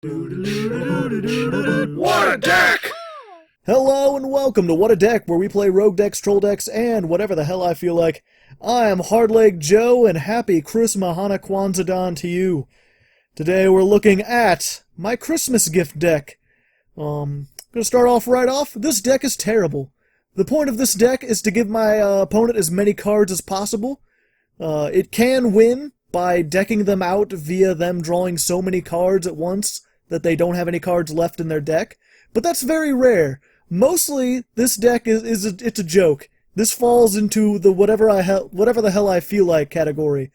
What a deck! Hello and welcome to What a Deck, where we play rogue decks, troll decks, and whatever the hell I feel like. I am Hardleg Joe, and happy Chris Mahana Kwanzaa to you. Today we're looking at my Christmas gift deck. Gonna start off right off. This deck is terrible. The point of this deck is to give my opponent as many cards as possible. It can win by decking them out via them drawing so many cards at once that they don't have any cards left in their deck, but that's very rare. Mostly, this deck it's a joke. This falls into the whatever the hell I feel like category.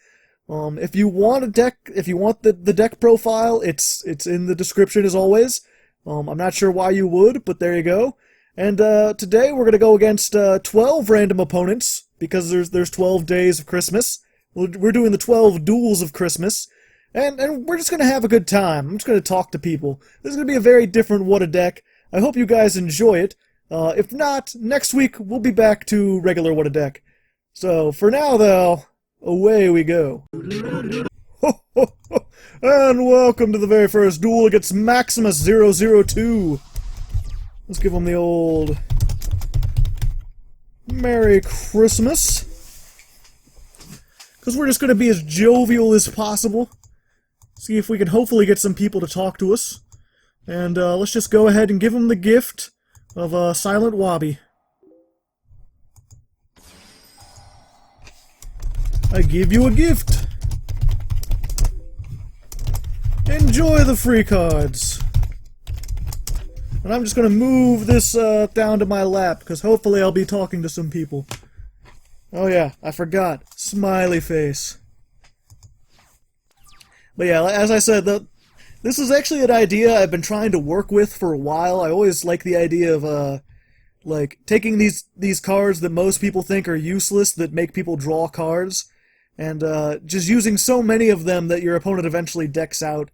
If you want the deck profile, it's in the description as always. I'm not sure why you would, but there you go. And today we're gonna go against 12 random opponents because there's 12 days of Christmas. We're doing the 12 duels of Christmas. And we're just going to have a good time. I'm just going to talk to people. This is going to be a very different What a Deck. I hope you guys enjoy it. If not, next week we'll be back to regular What a Deck. So, for now though, away we go. And welcome to the very first duel against Maximus002. Let's give him the old Merry Christmas. Because we're just going to be as jovial as possible. See if we can hopefully get some people to talk to us. And let's just go ahead and give them the gift of Silent Wobby. I give you a gift. Enjoy the free cards. And I'm just going to move this down to my lap, because hopefully I'll be talking to some people. Oh yeah, I forgot. Smiley face. But yeah, as I said, this is actually an idea I've been trying to work with for a while. I always like the idea of, like, taking these cards that most people think are useless, that make people draw cards, and just using so many of them that your opponent eventually decks out.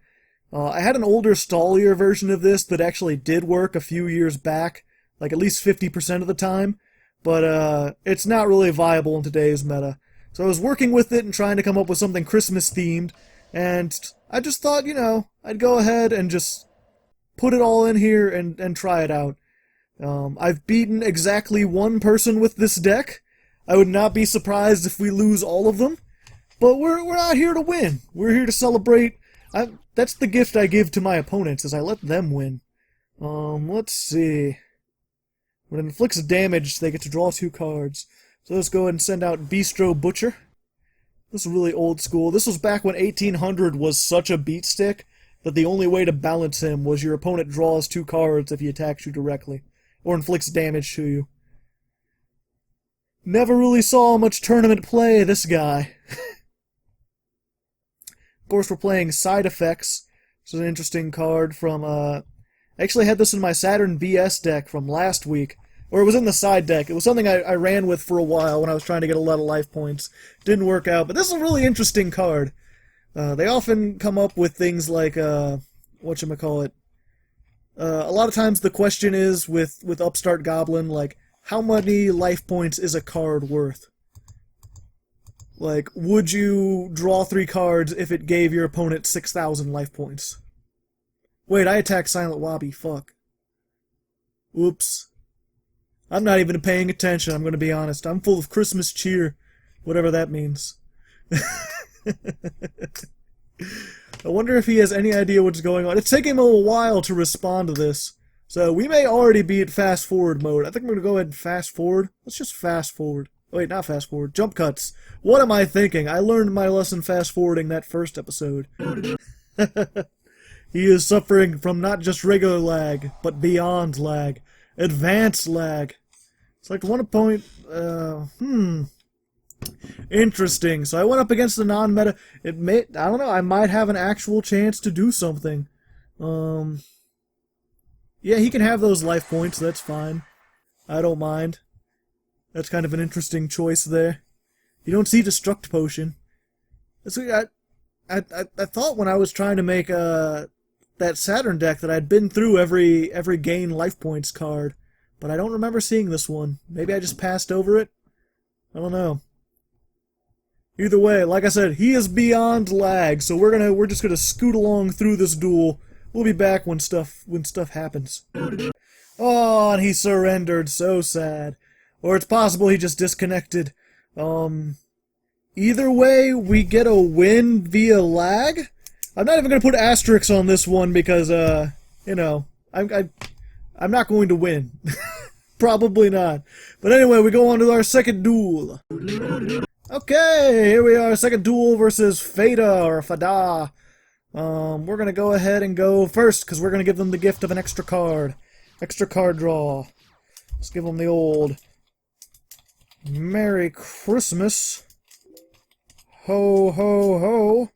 I had an older, stallier version of this that actually did work a few years back, like at least 50% of the time, but it's not really viable in today's meta. So I was working with it and trying to come up with something Christmas-themed, and I just thought, you know, I'd go ahead and just put it all in here and try it out. I've beaten exactly one person with this deck. I would not be surprised if we lose all of them. But we're not here to win. We're here to celebrate. That's the gift I give to my opponents, is I let them win. Let's see. When it inflicts damage, they get to draw 2 cards. So let's go ahead and send out Bistro Butcher. This is really old school. This was back when 1800 was such a beat stick that the only way to balance him was your opponent draws 2 cards if he attacks you directly, or inflicts damage to you. Never really saw much tournament play, this guy. Of course, we're playing Side Effects, which is an interesting card from, I actually had this in my Saturn BS deck from last week. Or it was in the side deck. It was something I ran with for a while when I was trying to get a lot of life points. Didn't work out, but this is a really interesting card. They often come up with things like, whatchamacallit. A lot of times the question is, with Upstart Goblin, like, how many life points is a card worth? Like, would you draw 3 cards if it gave your opponent 6,000 life points? Wait, I attacked Silent Wobby, fuck. Oops. I'm not even paying attention, I'm going to be honest. I'm full of Christmas cheer, whatever that means. I wonder if he has any idea what's going on. It's taking him a while to respond to this. So we may already be at fast forward mode. I think I'm going to go ahead and fast forward. Let's just fast forward. Wait, not fast forward. Jump cuts. What am I thinking? I learned my lesson fast forwarding that first episode. He is suffering from not just regular lag, but beyond lag. Advanced lag. It's like one point, interesting. So I went up against the non-meta. I don't know, I might have an actual chance to do something. Yeah, he can have those life points, that's fine. I don't mind. That's kind of an interesting choice there. You don't see Destruct Potion. I thought when I was trying to make, that Saturn deck that I'd been through every gain life points card, but I don't remember seeing this one. Maybe I just passed over it? I don't know. Either way, like I said, he is beyond lag, so we're just gonna scoot along through this duel We'll be back when stuff happens. Oh, and he surrendered. So sad. Or it's possible he just disconnected. Either way, we get a win via lag. I'm not even gonna put asterisks on this one because, you know, I'm not going to win. Probably not. But anyway, we go on to our second duel. Okay, here we are, second duel versus Feta or Feta. We're gonna go ahead and go first because we're gonna give them the gift of an extra card. Extra card draw. Let's give them the old Merry Christmas. Ho, ho, ho.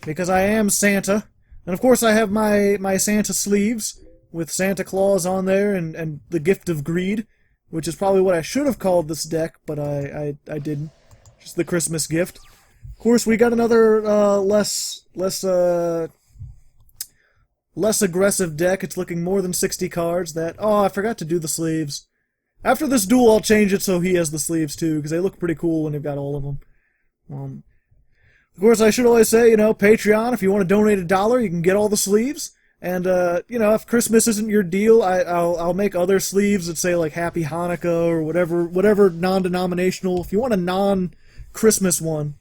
Because I am Santa. And of course I have my Santa sleeves with Santa Claus on there and the gift of greed, which is probably what I should have called this deck, but I didn't. Just the Christmas gift. Of course, we got another less aggressive deck. It's looking more than 60 cards. Oh, I forgot to do the sleeves. After this duel, I'll change it so he has the sleeves too, because they look pretty cool when they've got all of them. Of course, I should always say, you know, Patreon, if you want to donate $1, you can get all the sleeves. And, you know, if Christmas isn't your deal, I'll make other sleeves that say, like, Happy Hanukkah or whatever non-denominational. If you want a non-Christmas one.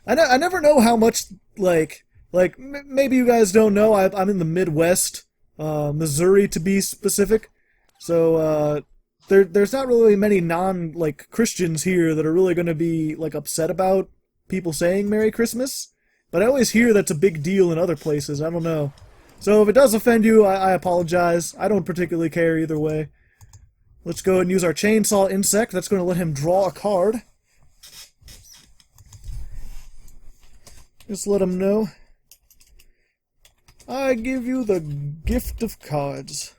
I never know how much, maybe you guys don't know, I'm in the Midwest, Missouri to be specific. So, there's not really many Christians here that are really going to be, upset about people saying Merry Christmas. But I always hear that's a big deal in other places. I don't know. So if it does offend you, I apologize. I don't particularly care either way. Let's go ahead and use our Chainsaw Insect. That's going to let him draw a card. Just let him know. I give you the gift of cards.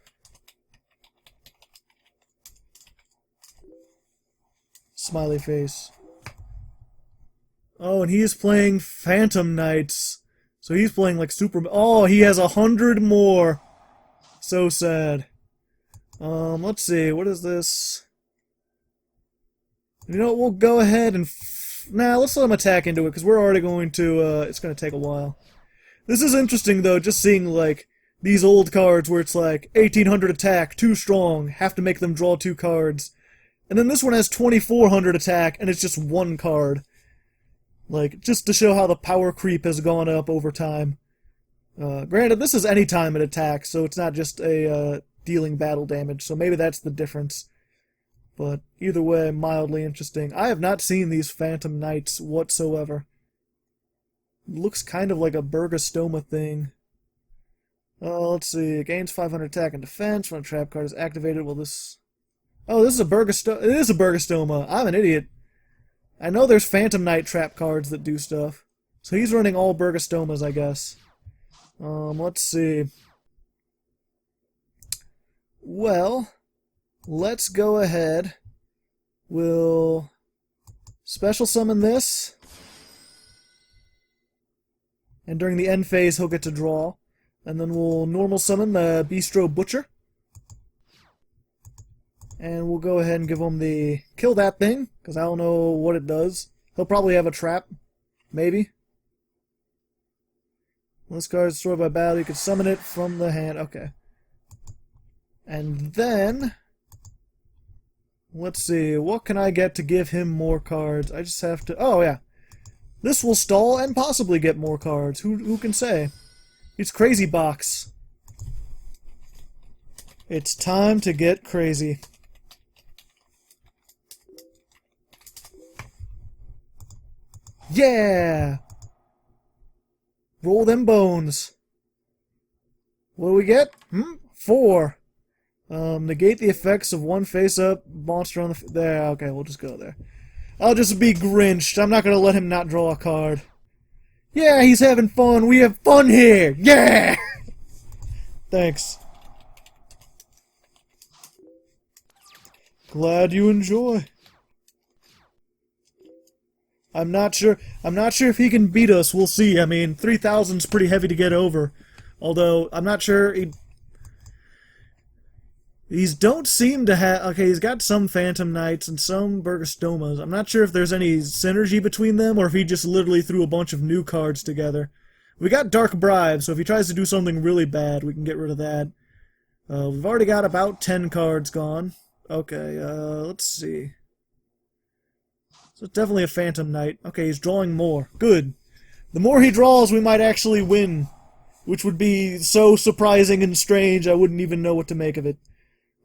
Smiley face. Oh, and he is playing Phantom Knights. So he's playing like super... Oh, he has 100 more. So sad. Let's see. What is this? You know what? We'll go ahead and... let's let him attack into it, because we're already going to... it's going to take a while. This is interesting, though, just seeing, these old cards where it's 1800 attack, too strong, have to make them draw 2 cards. And then this one has 2400 attack, and it's just 1 card. Just to show how the power creep has gone up over time. Granted, this is any time it attacks, so it's not just a dealing battle damage, so maybe that's the difference. But either way, mildly interesting. I have not seen these Phantom Knights whatsoever. Looks kind of like a Burgostoma thing. Let's see. Gains 500 attack and defense when a trap card is activated. Will this... Oh, this is a Burgostoma. It is a Burgostoma. I'm an idiot. I know there's Phantom Knight trap cards that do stuff. So he's running all Burgostomas, I guess. Let's see. Well, let's go ahead. We'll special summon this. And during the end phase, he'll get to draw. And then we'll normal summon the Bistro Butcher. And we'll go ahead and give him the... Kill that thing, because I don't know what it does. He'll probably have a trap. Maybe. When this card is destroyed by battle, you can summon it from the hand. Okay. And then... Let's see, what can I get to give him more cards? I just have to... Oh, yeah. This will stall and possibly get more cards. Who can say? It's Crazy Box. It's time to get crazy. Yeah! Roll them bones. What do we get? 4. Negate the effects of one face-up monster on the... There, okay, we'll just go there. I'll just be Grinched. I'm not gonna let him not draw a card. Yeah, he's having fun. We have fun here! Yeah! Thanks. Glad you enjoy. I'm not sure if he can beat us. We'll see. I mean, 3,000's pretty heavy to get over. Although, I'm not sure He's don't seem to have... Okay, he's got some Phantom Knights and some Burgostomas. I'm not sure if there's any synergy between them, or if he just literally threw a bunch of new cards together. We got Dark Bribe, so if he tries to do something really bad, we can get rid of that. We've already got about 10 cards gone. Okay, let's see. So it's definitely a Phantom Knight. Okay, he's drawing more. Good. The more he draws, we might actually win. Which would be so surprising and strange, I wouldn't even know what to make of it.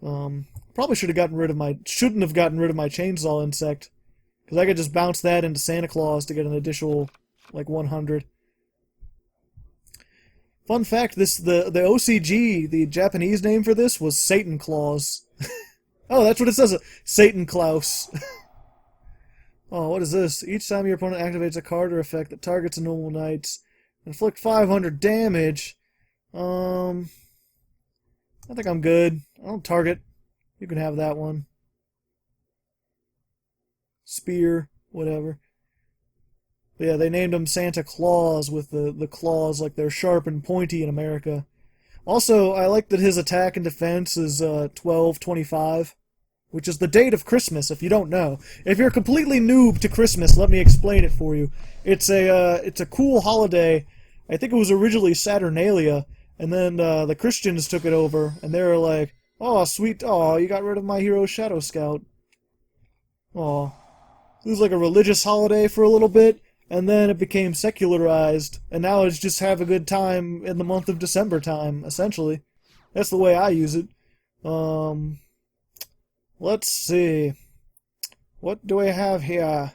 Probably shouldn't have gotten rid of my Chainsaw Insect. Because I could just bounce that into Santa Claus to get an additional, like, 100. Fun fact, the OCG, the Japanese name for this, was Satan Claus. Oh, that's what it says, Satan Klaus. Oh, what is this? Each time your opponent activates a card or effect that targets a normal knight, inflict 500 damage. I think I'm good. I don't target. You can have that one. Spear, whatever. But yeah, they named him Santa Claus with the claws like they're sharp and pointy in America. Also, I like that his attack and defense is 1225, which is the date of Christmas, if you don't know. If you're completely noob to Christmas, let me explain it for you. It's a cool holiday. I think it was originally Saturnalia, and then the Christians took it over, and they were like, "Oh, sweet, oh, you got rid of my hero Shadow Scout." Oh, it was like a religious holiday for a little bit, and then it became secularized, and now it's just have a good time in the month of December time, essentially. That's the way I use it. Let's see. What do I have here?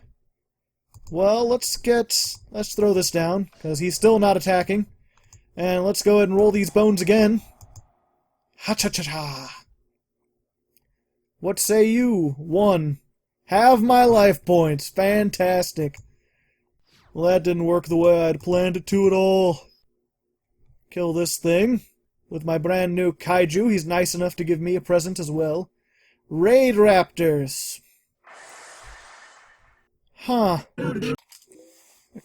Well, let's throw this down, because he's still not attacking. And let's go ahead and roll these bones again. Ha-cha-cha-cha! What say you? 1. Have my life points. Fantastic. Well, that didn't work the way I'd planned it to at all. Kill this thing. With my brand new kaiju, he's nice enough to give me a present as well. Raid Raptors. Huh.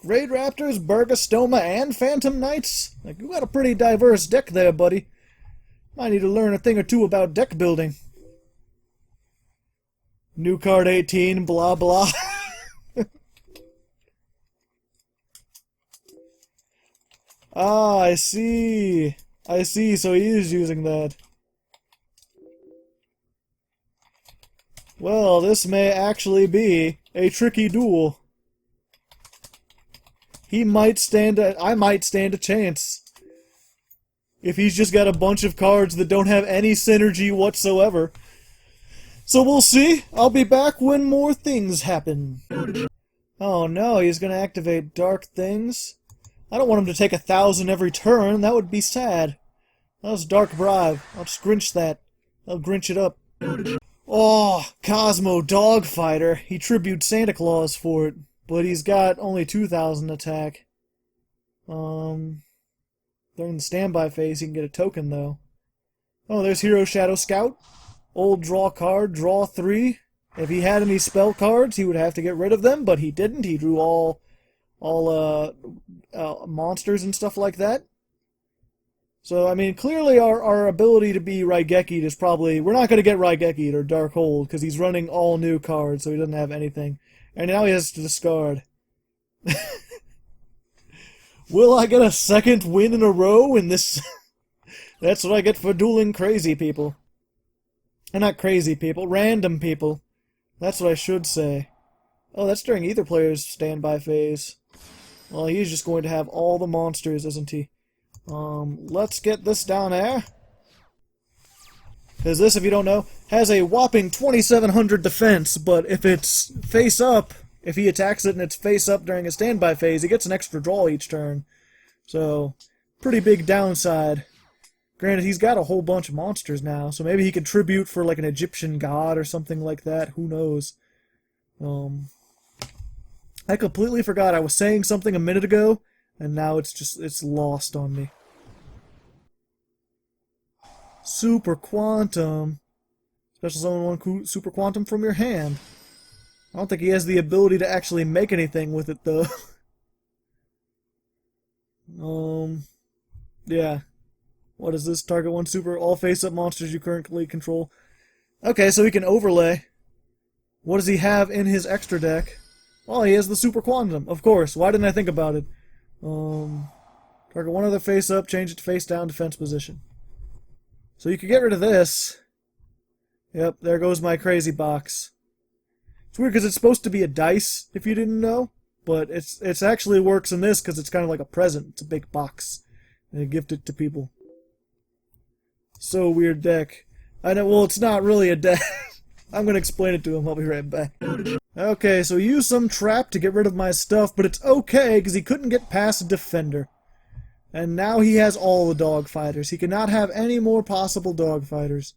Raid Raptors, Burgostoma, and Phantom Knights? Like, you got a pretty diverse deck there, buddy. Might need to learn a thing or two about deck building. New card 18, blah blah. Ah, I see. I see, so he is using that. Well, this may actually be a tricky duel. I might stand a chance. If he's just got a bunch of cards that don't have any synergy whatsoever. So we'll see. I'll be back when more things happen. Oh no, he's gonna activate Dark Things. I don't want him to take 1,000 every turn. That would be sad. That was Dark Bribe. I'll just Grinch that. I'll Grinch it up. Oh, Cosmo Dogfighter. He tributes Santa Claus for it. But he's got only 2,000 attack. During the standby phase, he can get a token, though. Oh, there's Hero Shadow Scout. Old draw card, draw 3. If he had any spell cards, he would have to get rid of them, but he didn't. He drew all monsters and stuff like that. So, I mean, clearly our ability to be Raigeki'd is probably... We're not going to get Raigeki'd or Dark Hold, because he's running all new cards, so he doesn't have anything. And now he has to discard. Will I get a second win in a row in this? That's what I get for dueling crazy people. And not crazy people, random people. That's what I should say. Oh, that's during either player's standby phase. Well, he's just going to have all the monsters, isn't he? Let's get this down there. Because this, if you don't know, has a whopping 2,700 defense, but if it's face up, if he attacks it and it's face up during a standby phase, he gets an extra draw each turn. So, pretty big downside. Granted, he's got a whole bunch of monsters now, so maybe he could tribute for like an Egyptian god or something like that. Who knows? I completely forgot I was saying something a minute ago, and now it's lost on me. Super Quantum. Special summon 1 Super Quantum from your hand. I don't think he has the ability to actually make anything with it, though. Yeah. What is this? Target 1 super, all face-up monsters you currently control. Okay, so he can overlay. What does he have in his extra deck? Oh, he has the Super Quantum, of course. Why didn't I think about it? Target one other face up, change it to face down defense position. So you could get rid of this. Yep, there goes my crazy box. It's weird because it's supposed to be a dice, if you didn't know. But it's actually works in this because it's kind of like a present. It's a big box. And you gift it to people. So weird deck. I know, well, it's not really a deck. I'm going to explain it to him. I'll be right back. Okay, so he used some trap to get rid of my stuff, but it's okay because he couldn't get past a defender. And now he has all the dog fighters. He cannot have any more possible dog fighters.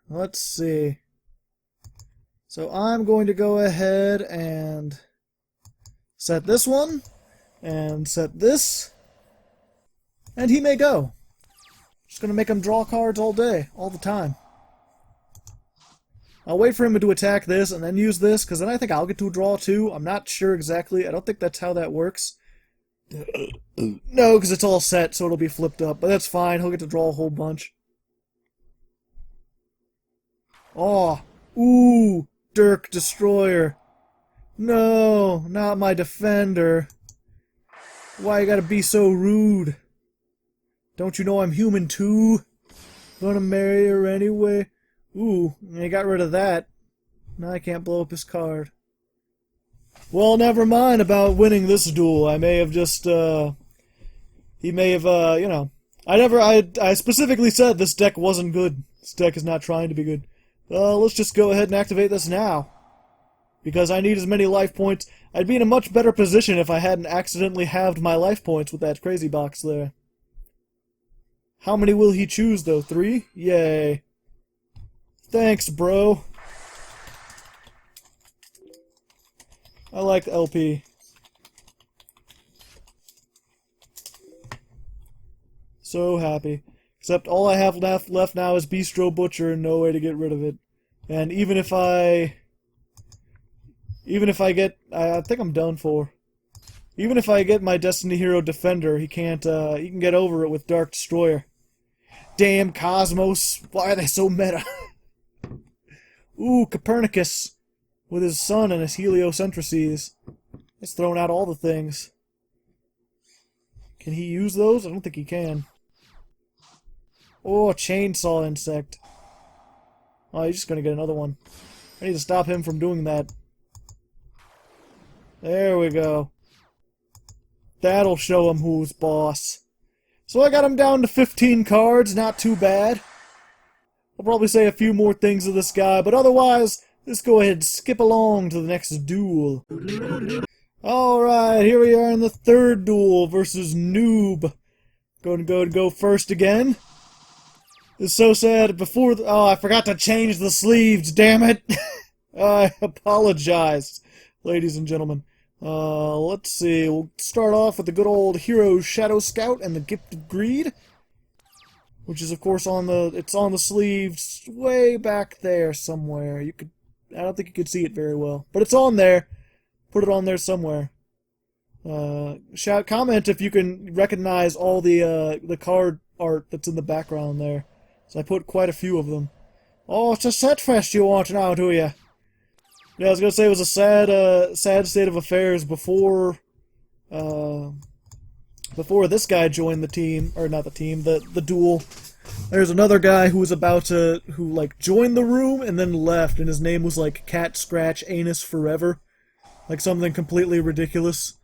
Let's see. So I'm going to go ahead and set this one, and set this, and he may go. Just gonna make him draw cards all day, all the time. I'll wait for him to attack this, and then use this, because then I think I'll get to draw too. I'm not sure exactly. I don't think that's how that works. No, because it's all set, so it'll be flipped up, but that's fine. He'll get to draw a whole bunch. Oh, ooh, Dirk Destroyer. No, not my defender. Why you gotta be so rude? Don't you know I'm human too? Gonna marry her anyway. Ooh, I got rid of that. Now I can't blow up his card. Well, never mind about winning this duel. I may have just, he may have, you know. I specifically said this deck wasn't good. This deck is not trying to be good. Let's just go ahead and activate this now. Because I need as many life points. I'd be in a much better position if I hadn't accidentally halved my life points with that crazy box there. How many will he choose, though? 3? Yay. Thanks, bro. I like the LP. So happy. Except all I have left now is Bistro Butcher and no way to get rid of it. And even if I get... I think I'm done for. Even if I get my Destiny Hero Defender, he can't, he can get over it with Dark Destroyer. Damn Cosmos, why are they so meta? Ooh, Copernicus, with his sun and his heliocentrices. He's thrown out all the things. Can he use those? I don't think he can. Oh, Chainsaw Insect. Oh, he's just gonna get another one. I need to stop him from doing that. There we go. That'll show him who's boss. So I got him down to 15 cards, not too bad. I'll probably say a few more things to this guy, but otherwise, let's go ahead and skip along to the next duel. Alright, here we are in the third duel versus Noob. Going to go first again. It's so sad, oh, I forgot to change the sleeves, damn it! I apologize, ladies and gentlemen. Let's see, we'll start off with the good old Hero Shadow Scout and the Gift of Greed. Which is, of course, it's on the sleeves way back there somewhere. I don't think you could see it very well. But it's on there. Put it on there somewhere. Comment if you can recognize all the card art that's in the background there. So I put quite a few of them. Oh, it's a set fest you want now, do you? Yeah, I was gonna say it was a sad state of affairs before this guy joined the team, or not the team, the duel. There's another guy who was who joined the room and then left, and his name was like Cat Scratch Anus Forever. Like something completely ridiculous.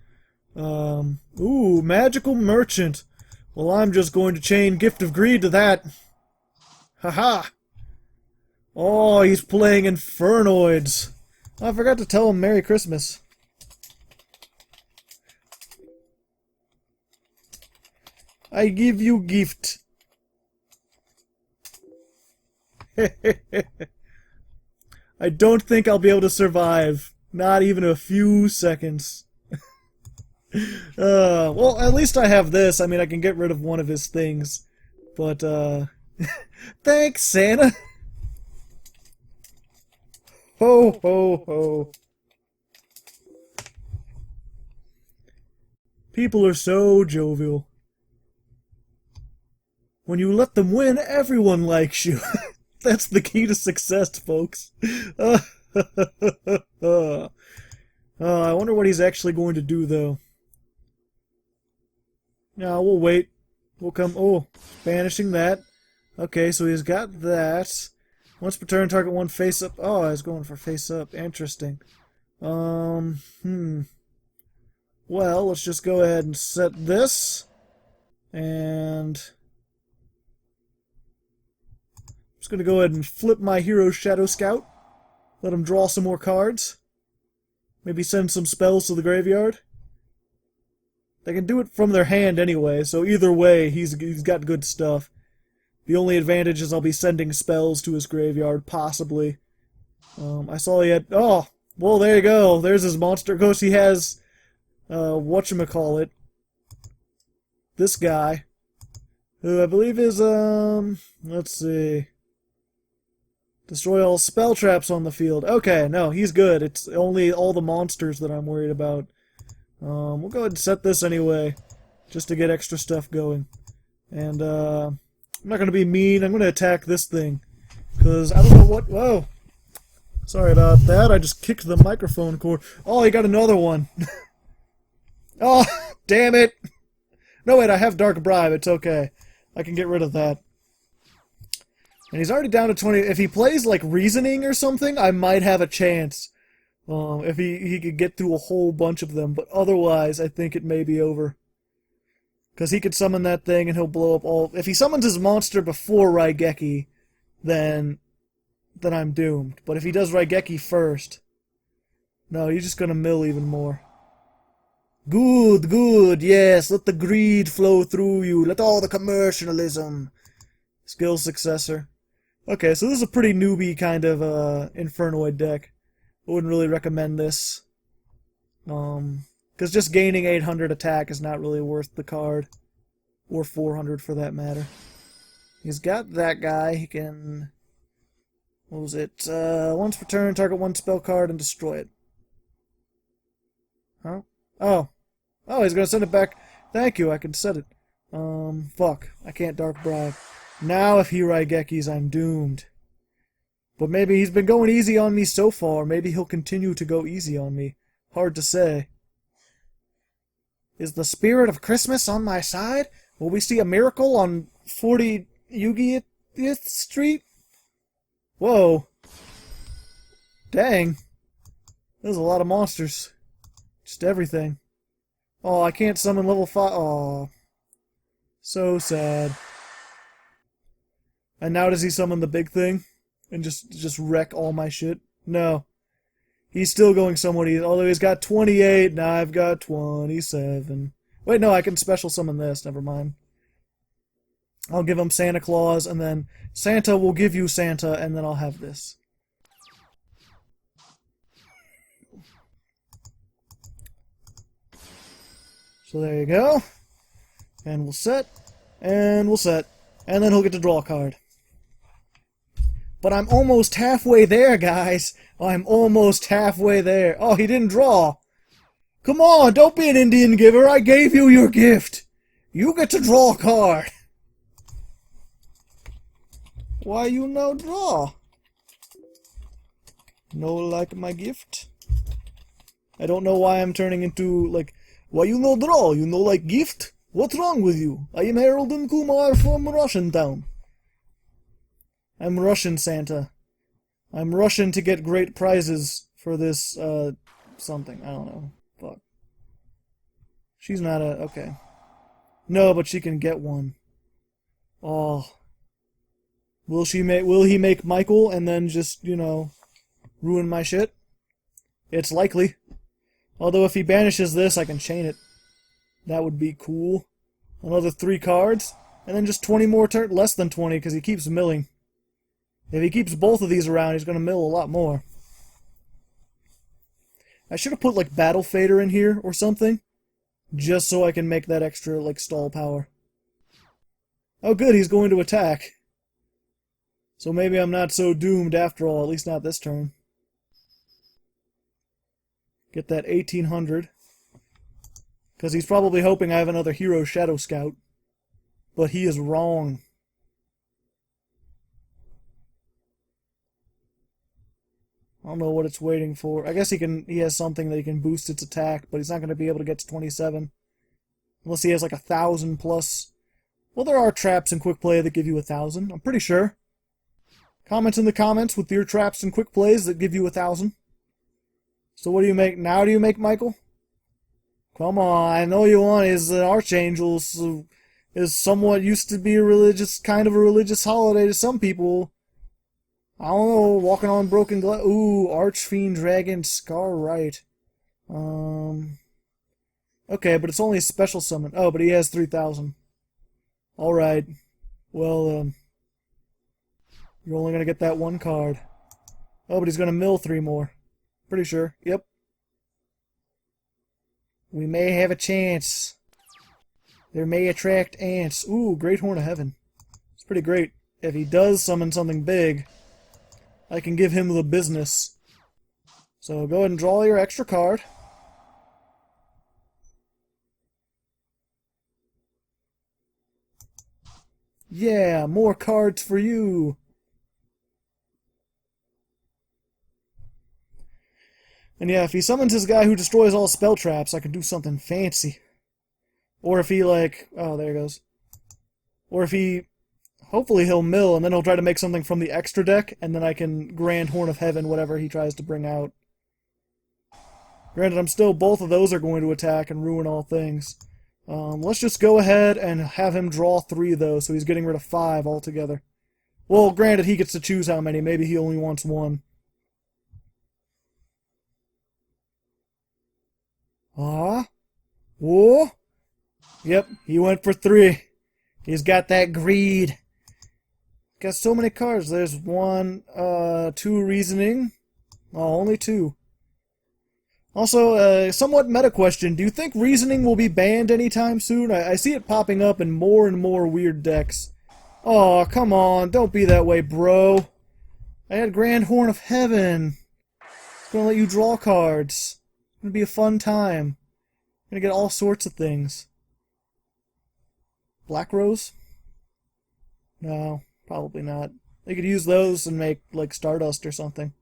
Ooh, Magical Merchant. Well, I'm just going to chain Gift of Greed to that. Haha! Oh, he's playing Infernoids. I forgot to tell him Merry Christmas. I give you gift. I don't think I'll be able to survive. Not even a few seconds. Well, at least I have this. I mean, I can get rid of one of his things. But, thanks, Santa! Ho, ho, ho. People are so jovial. When you let them win, everyone likes you. That's the key to success, folks. I wonder what he's actually going to do, though. No, we'll wait. We'll come... Oh, banishing that. Okay, so he's got that. Once per turn, target one face up. Oh, I was going for face up. Interesting. Well, let's just go ahead and set this. And... I'm just going to go ahead and flip my hero Shadow Scout. Let him draw some more cards. Maybe send some spells to the graveyard. They can do it from their hand anyway, so either way, he's got good stuff. The only advantage is I'll be sending spells to his graveyard, possibly. I saw he had... Oh! Well, there you go. There's his monster. Of course, he has... whatchamacallit. This guy. Who I believe is, let's see... Destroy all spell traps on the field. Okay, no, he's good. It's only all the monsters that I'm worried about. We'll go ahead and set this anyway, just to get extra stuff going. And, I'm not going to be mean. I'm going to attack this thing. Because I don't know what... Whoa! Sorry about that. I just kicked the microphone cord. Oh, he got another one. Oh, damn it! No, wait, I have Dark Bribe. It's okay. I can get rid of that. And he's already down to 20. If he plays, like, Reasoning or something, I might have a chance. If he could get through a whole bunch of them, but otherwise, I think it may be over. Because he could summon that thing and he'll blow up all... If he summons his monster before Raigeki, then I'm doomed. But if he does Raigeki first... No, he's just gonna mill even more. Good, good, yes, let the greed flow through you. Let all the commercialism. Skill successor. Okay, so this is a pretty newbie kind of Infernoid deck. I wouldn't really recommend this. Because just gaining 800 attack is not really worth the card. Or 400 for that matter. He's got that guy. He can... What was it? Once per turn, target one spell card and destroy it. Huh? Oh. Oh, he's gonna send it back. Thank you, I can set it. Fuck. I can't Dark Bribe. Now if he Raigekis, I'm doomed. But maybe he's been going easy on me so far. Maybe he'll continue to go easy on me. Hard to say. Is the spirit of Christmas on my side? Will we see a miracle on 40 Yugi 5th Street? Whoa. Dang. There's a lot of monsters. Just everything. Oh, I can't summon level 5. Oh. So sad. And now does he summon the big thing? And just wreck all my shit? No. He's still going somewhat easy. Although he's got 28, now I've got 27. Wait, no, I can special summon this. Never mind. I'll give him Santa Claus, and then Santa will give you Santa, and then I'll have this. So there you go. And we'll set. And we'll set. And then he'll get to draw a card. But I'm almost halfway there, guys. I'm almost halfway there. Oh, he didn't draw. Come on, don't be an Indian giver. I gave you your gift. You get to draw a card. Why you no draw? No like my gift? I don't know why I'm turning into, like, why you no draw? You no like gift? What's wrong with you? I am Harold and Kumar from Russian Town. I'm Russian Santa. I'm Russian to get great prizes for this, something. I don't know. Fuck. She's not a... okay. No, but she can get one. Oh. Will he make Michael and then just, you know, ruin my shit? It's likely. Although if he banishes this, I can chain it. That would be cool. Another 3 cards. And then just 20 more turns. Less than 20, because he keeps milling. If he keeps both of these around, he's going to mill a lot more. I should have put, like, Battle Fader in here or something. Just so I can make that extra, like, stall power. Oh, good, he's going to attack. So maybe I'm not so doomed after all, at least not this turn. Get that 1800. Because he's probably hoping I have another Hero Shadow Scout. But he is wrong. I don't know what it's waiting for. I guess he has something that he can boost its attack, but he's not going to be able to get to 27. Unless he has like 1,000 plus. Well, there are traps in quick play that give you 1,000. I'm pretty sure. Comment in the comments with your traps and quick plays that give you 1,000. So what do you make now? Do you make Michael? Come on, I know you want is an archangel. So is somewhat used to be a religious, kind of a religious holiday to some people. I don't know, walking on broken glass. Ooh, Archfiend Dragon Scar Right. Okay, but it's only a special summon. Oh, but he has 3,000. Alright. Well, you're only gonna get that one card. Oh, but he's gonna mill 3 more. Pretty sure. Yep. We may have a chance. There may attract ants. Ooh, Great Horn of Heaven. It's pretty great. If he does summon something big, I can give him the business. So go ahead and draw your extra card. Yeah, more cards for you. And yeah, if he summons his guy who destroys all spell traps, I can do something fancy. Or if he, like... Oh, there he goes. Or if he... Hopefully he'll mill, and then he'll try to make something from the extra deck, and then I can Grand Horn of Heaven whatever he tries to bring out. Granted, both of those are going to attack and ruin all things. Let's just go ahead and have him draw 3 of those, so he's getting rid of 5 altogether. Well, granted, he gets to choose how many. Maybe he only wants 1. Whoa! Yep, he went for 3. He's got that greed. Got so many cards. There's 1, 2 reasoning. Oh, only 2. Also, somewhat meta question. Do you think reasoning will be banned anytime soon? I see it popping up in more and more weird decks. Oh, come on. Don't be that way, bro. I had Grand Horn of Heaven. It's gonna let you draw cards. It's gonna be a fun time. Gonna get all sorts of things. Black Rose? No, probably not. They could use those and make, like, Stardust or something.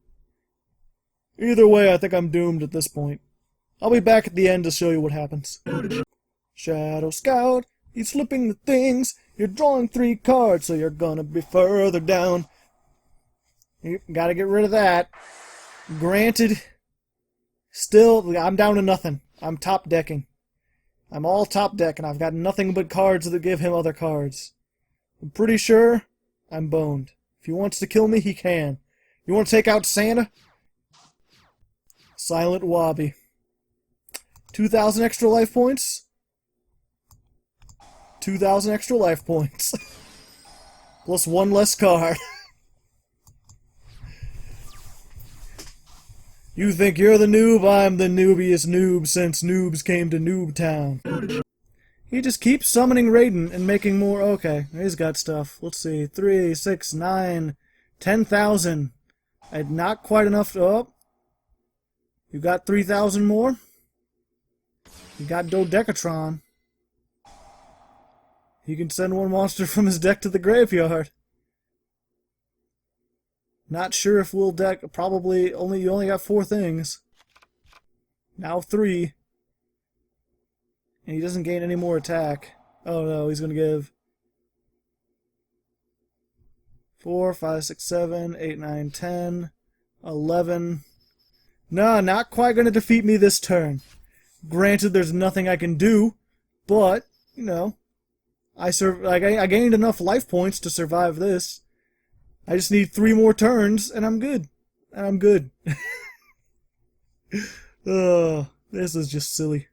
Either way, I think I'm doomed at this point. I'll be back at the end to show you what happens. Shadow Scout, he's flipping the things. You're drawing 3 cards, so you're gonna be further down. You gotta get rid of that. Granted, still, I'm down to nothing. I'm top decking. I'm all top deck, and I've got nothing but cards that give him other cards. I'm pretty sure I'm boned. If he wants to kill me, he can. You want to take out Santa? Silent Wobby. 2,000 extra life points? 2,000 extra life points. Plus 1 less card. You think you're the noob? I'm the noobiest noob since noobs came to Noob Town. He just keeps summoning Raiden and making more. Okay, he's got stuff. Let's see. 3, 6, 9, 10,000. Not quite enough to... Oh. You got 3,000 more? You got Dodecatron. He can send 1 monster from his deck to the graveyard. Not sure if we'll deck. Probably you only got 4 things. Now 3. And he doesn't gain any more attack. Oh no, he's gonna give 4, 5, 6, 7, 8, 9, 10, 11. No, not quite gonna defeat me this turn. Granted, there's nothing I can do, but, you know, I gained enough life points to survive this. I just need 3 more turns, and I'm good. And I'm good. This is just silly.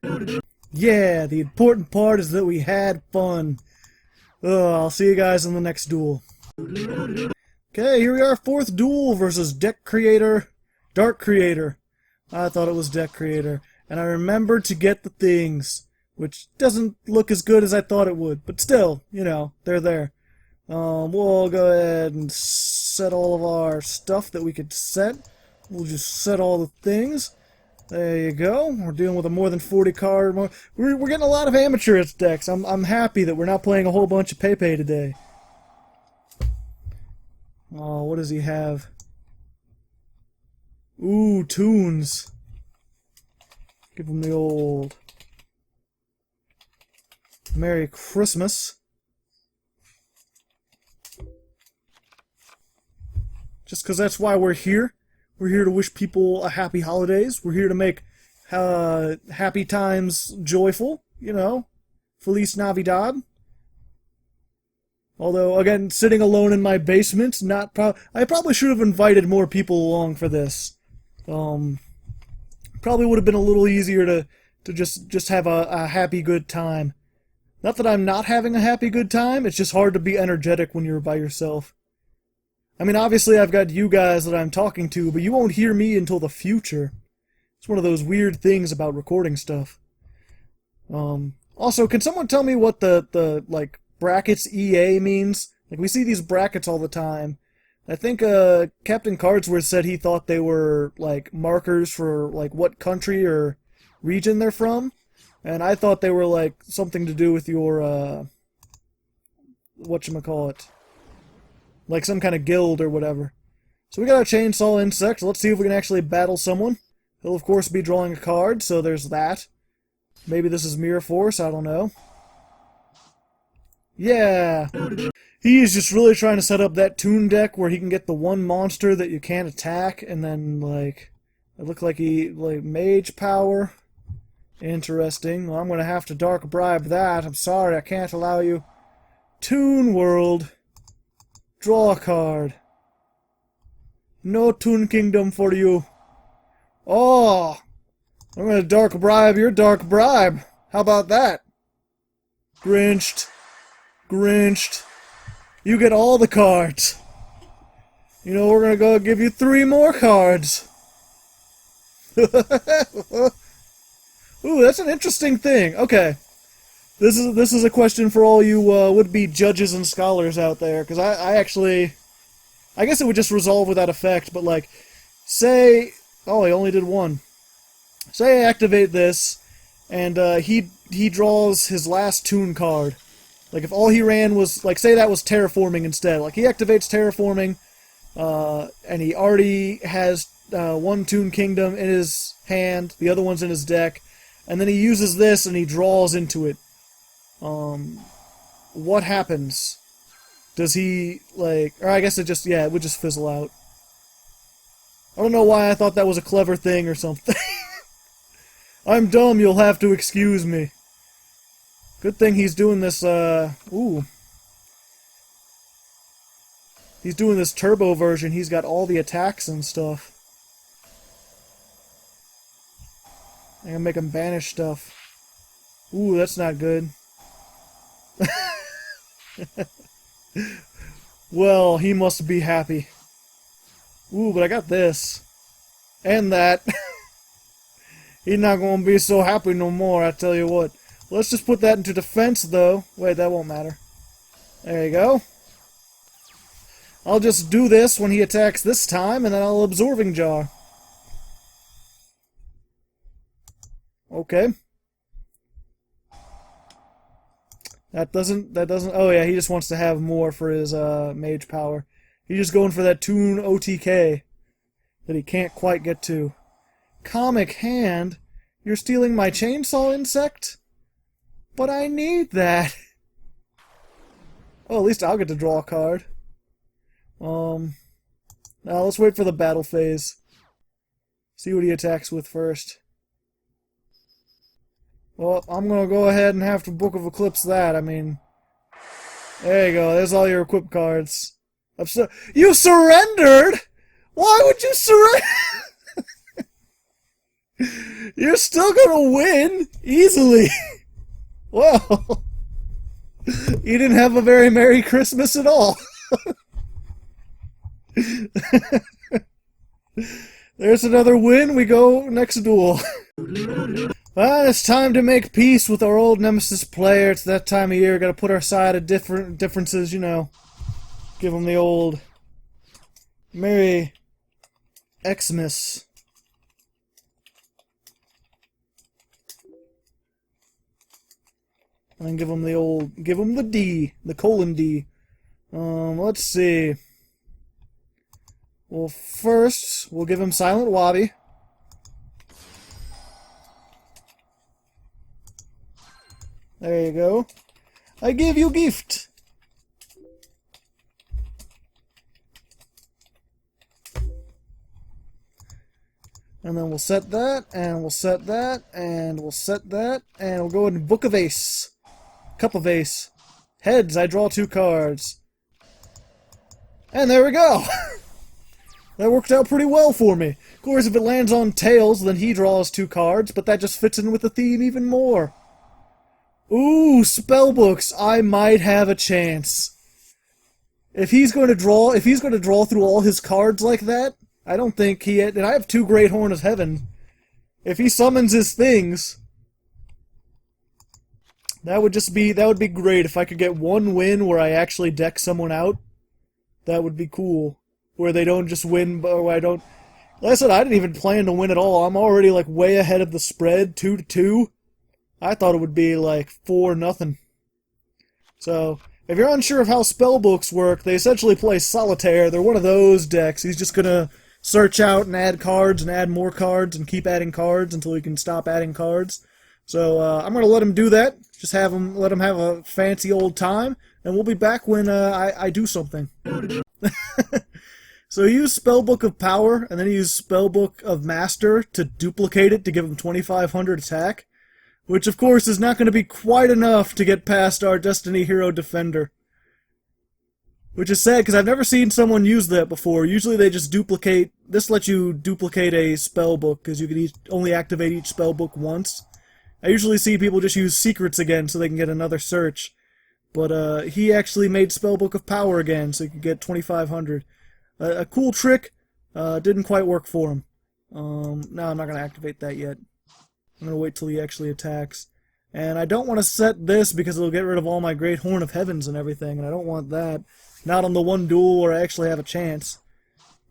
Yeah, the important part is that we had fun. I'll see you guys in the next duel. Okay, here we are, 4th duel versus Deck Creator, Dark Creator. I thought it was Deck Creator. And I remembered to get the things, which doesn't look as good as I thought it would. But still, you know, they're there. We'll go ahead and set all of our stuff that we could set. We'll just set all the things. There you go. We're dealing with a more than 40 card. We're getting a lot of amateurish decks. I'm happy that we're not playing a whole bunch of Pepe today. Oh, what does he have? Ooh, tunes. Give him the old. Merry Christmas. Just because that's why we're here. We're here to wish people a happy holidays. We're here to make happy times joyful, you know. Feliz Navidad. Although, again, sitting alone in my basement, I probably should have invited more people along for this. Probably would have been a little easier to just have a happy, good time. Not that I'm not having a happy, good time, it's just hard to be energetic when you're by yourself. I mean, obviously I've got you guys that I'm talking to, but you won't hear me until the future. It's one of those weird things about recording stuff. Also, can someone tell me what the like, brackets EA means? Like, we see these brackets all the time. I think, Captain Cardsworth said he thought they were, like, markers for, like, what country or region they're from. And I thought they were, like, something to do with your, whatchamacallit. Like some kind of guild or whatever. So we got a chainsaw insect. Let's see if we can actually battle someone. He'll, of course, be drawing a card, so there's that. Maybe this is Mirror Force, I don't know. Yeah! He is just really trying to set up that toon deck where he can get the one monster that you can't attack, and then, like, it looked like mage power. Interesting. Well, I'm gonna have to dark bribe that. I'm sorry, I can't allow you. Toon World. Draw a card. No Toon Kingdom for you. Oh! I'm gonna dark bribe your dark bribe. How about that? Grinched. Grinched. You get all the cards. You know, we're gonna go give you 3 more cards. Ooh, that's an interesting thing. Okay. This is a question for all you would-be judges and scholars out there, because I guess it would just resolve without effect, but like, say, oh, he only did 1. Say I activate this, and he draws his last toon card. Like, if all he ran was, like, say that was terraforming instead. Like, he activates terraforming, and he already has 1 Toon Kingdom in his hand, the other one's in his deck, and then he uses this and he draws into it. What happens? Does he, like, or I guess it just, yeah, it would just fizzle out. I don't know why I thought that was a clever thing or something. I'm dumb, you'll have to excuse me. Good thing he's doing this, ooh. He's doing this turbo version, he's got all the attacks and stuff. I'm gonna make him banish stuff. Ooh, that's not good. Well, he must be happy. Ooh, but I got this. And that. He's not gonna be so happy no more, I tell you what. Let's just put that into defense, though. Wait, that won't matter. There you go. I'll just do this when he attacks this time, and then I'll Absorbing Jar. Okay. That doesn't, oh yeah, he just wants to have more for his, mage power. He's just going for that Toon OTK that he can't quite get to. Comic Hand? You're stealing my chainsaw insect? But I need that! Oh, at least I'll get to draw a card. Now let's wait for the battle phase. See what he attacks with first. Well, I'm gonna go ahead and have to Book of Eclipse that, I mean... There you go, there's all your equip cards. You surrendered?! Why would you surrender? You're still gonna win! Easily! Well... You didn't have a very Merry Christmas at all. There's another win, we go next duel. Well, it's time to make peace with our old Nemesis player. It's that time of year. Gotta put our side of differences, you know. Give him the old Merry Xmas. And then give him the old, give him the D, the colon D. Let's see. Well, first, we'll give him Silent Wabi. There you go. I give you gift! And then we'll set that, and we'll set that, and we'll set that, and we'll go in Book of Ace. Cup of Ace. Heads, I draw 2 cards. And there we go! That worked out pretty well for me. Of course, if it lands on tails, then he draws 2 cards, but that just fits in with the theme even more. Ooh, spellbooks, I might have a chance. If he's going to draw through all his cards like that, I don't think he had, and I have 2 Great Horn of Heaven. If he summons his things, that would be great. If I could get 1 win where I actually deck someone out, that would be cool. Where they don't just win, or I don't... Like I said, I didn't even plan to win at all. I'm already, like, way ahead of the spread, 2-2. I thought it would be, like, 4-0. So, if you're unsure of how spellbooks work, they essentially play solitaire. They're one of those decks. He's just gonna search out and add cards and add more cards and keep adding cards until he can stop adding cards. So, I'm gonna let him do that. Just let him have a fancy old time, and we'll be back when, I do something. So he used Spellbook of Power, and then he used Spellbook of Master to duplicate it to give him 2,500 attack, which of course is not going to be quite enough to get past our Destiny Hero Defender. Which is sad, because I've never seen someone use that before. Usually they just duplicate... This lets you duplicate a spellbook, because you can only activate each spellbook once. I usually see people just use Secrets again so they can get another search. But he actually made Spellbook of Power again, so he could get 2,500. A cool trick, didn't quite work for him. No, I'm not going to activate that yet. I'm going to wait till he actually attacks. And I don't want to set this because it'll get rid of all my Great Horn of Heavens and everything, and I don't want that. Not on the one duel where I actually have a chance.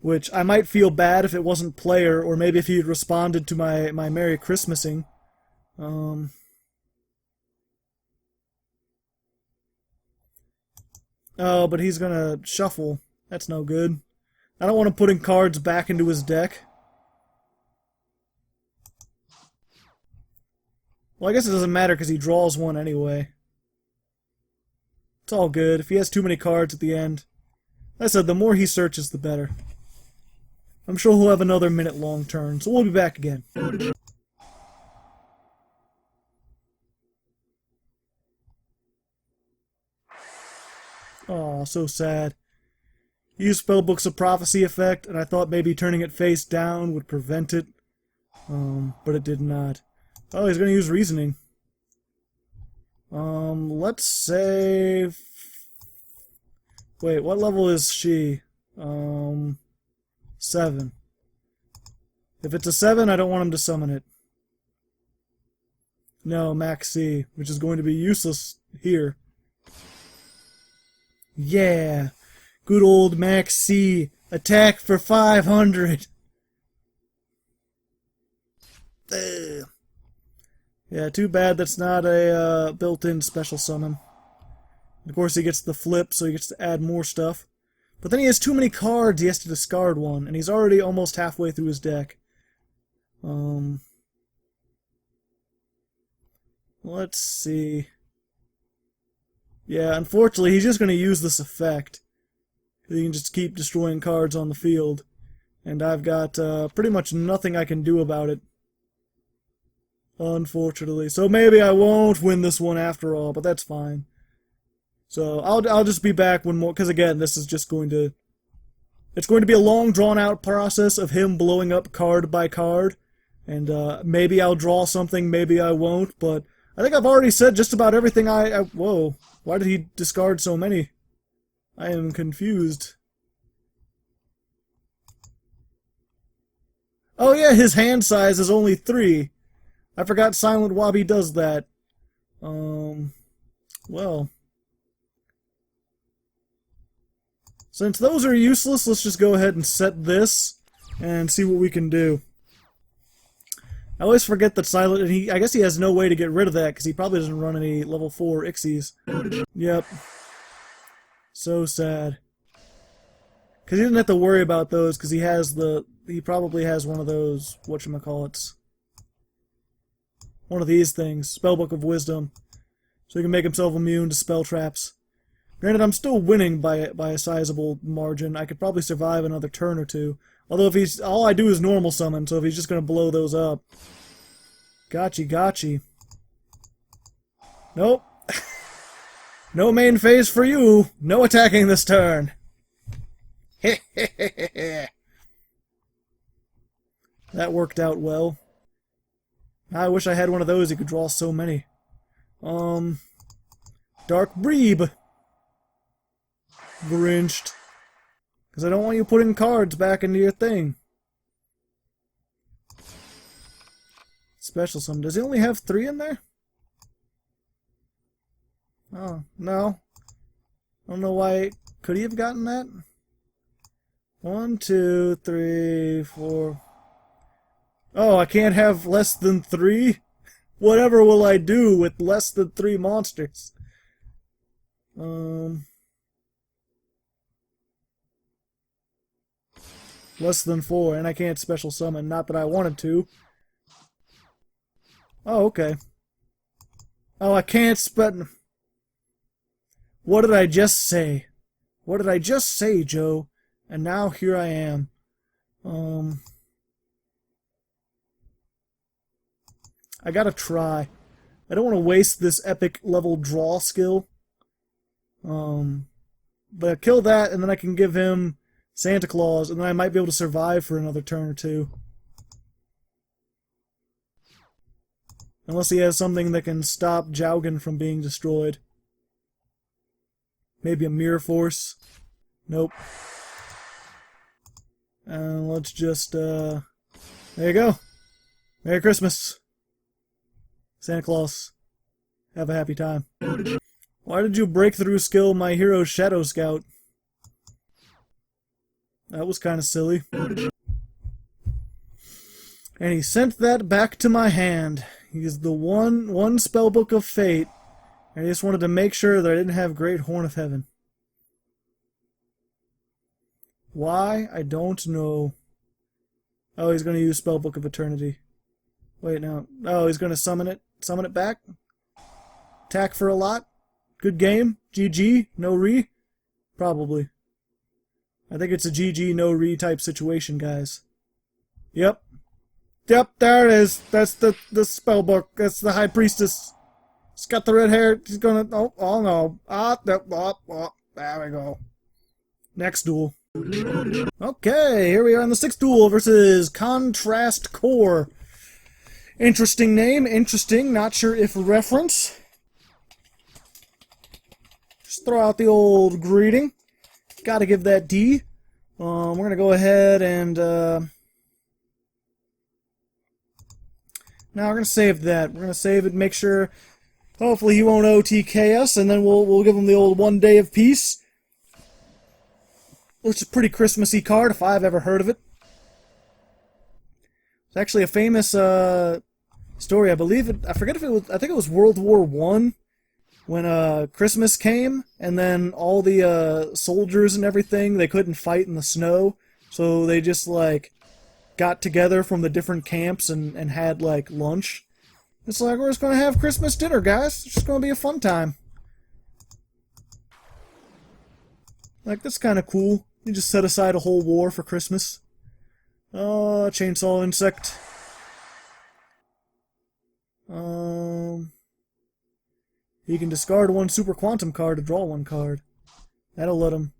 Which, I might feel bad if it wasn't player, or maybe if he had responded to my Merry Christmasing. Oh, but he's going to shuffle. That's no good. I don't want to put in cards back into his deck. Well, I guess it doesn't matter because he draws one anyway. It's all good. If he has too many cards at the end. Like I said, the more he searches, the better. I'm sure he'll have another minute-long turn, so we'll be back again. Aw, so sad. He used Spellbooks of Prophecy effect, and I thought maybe turning it face down would prevent it. But it did not. Oh, he's gonna use Reasoning. Let's say... Wait, what level is she? 7. If it's a 7, I don't want him to summon it. No, Max C, which is going to be useless here. Yeah! Good old Max C. Attack for 500! Ugh. Yeah, too bad that's not a built-in special summon. Of course he gets the flip, so he gets to add more stuff. But then he has too many cards, he has to discard one, and he's already almost halfway through his deck. Let's see. Yeah, unfortunately, he's just going to use this effect. He can just keep destroying cards on the field. And I've got pretty much nothing I can do about it. Unfortunately. So maybe I won't win this one after all, but that's fine. So I'll just be back when more, because again, this is just going to... It's going to be a long, drawn-out process of him blowing up card by card. And maybe I'll draw something, maybe I won't, but I think I've already said just about everything Whoa, why did he discard so many? I am confused. Oh yeah, his hand size is only 3. I forgot Silent Wabi does that. Well. Since those are useless, let's just go ahead and set this and see what we can do. I always forget that Silent, and I guess he has no way to get rid of that because he probably doesn't run any level 4 Ixies. Yep. So sad. Because he doesn't have to worry about those because he probably has one of those, whatchamacallits. One of these things, Spellbook of Wisdom. So he can make himself immune to spell traps. Granted, I'm still winning by a sizable margin. I could probably survive another turn or two. Although if he's... all I do is normal summon, so if he's just gonna blow those up... Gotcha. Nope. No main phase for you. No attacking this turn. That worked out well. I wish I had one of those. You could draw so many. Dark Breeb. Grinched. Because I don't want you putting cards back into your thing. Special summon. Does he only have 3 in there? Oh, no. I don't know why. Could he have gotten that? 1, 2, 3, 4. Oh, I can't have less than 3? Whatever will I do with less than 3 monsters? Less than 4, and I can't special summon. Not that I wanted to. Oh, okay. Oh, I can't What did I just say? What did I just say, Joe? And now here I am. I gotta try. I don't want to waste this epic level draw skill. But kill that, and then I can give him Santa Claus, and then I might be able to survive for another turn or two. Unless he has something that can stop Jaugen from being destroyed. Maybe a Mirror Force. Nope. And let's just, there you go. Merry Christmas. Santa Claus. Have a happy time. Why did you break through skill my hero Shadow Scout? That was kind of silly. And he sent that back to my hand. He's the one spellbook of fate. And I just wanted to make sure that I didn't have Great Horn of Heaven. Why? I don't know. Oh, he's going to use Spellbook of Eternity. Wait, no. Oh, he's going to summon it. Summon it back. Attack for a lot. Good game. GG. No re. Probably. I think it's a GG no re type situation, guys. Yep. Yep, there it is. That's the spellbook. That's the High Priestess. She's got the red hair. She's gonna... Oh no. There we go. Next duel. Okay, here we are in the 6th duel versus Contrast Core. Interesting name. Interesting. Not sure if reference. Just throw out the old greeting. Gotta give that D. We're gonna go ahead and... Now we're gonna save that. We're gonna save it, make sure... Hopefully he won't OTK us, and then we'll give him the old 1 day of peace. Which is a pretty Christmassy card, if I've ever heard of it. It's actually a famous story. I believe it. I forget if it was. I think it was World War I when Christmas came, and then all the soldiers and everything, they couldn't fight in the snow, so they just like got together from the different camps and had like lunch. It's like, we're just gonna have Christmas dinner, guys. It's just gonna be a fun time. Like, that's kind of cool. You just set aside a whole war for Christmas. Chainsaw Insect. He can discard 1 Super Quantum card to draw 1 card. That'll let him...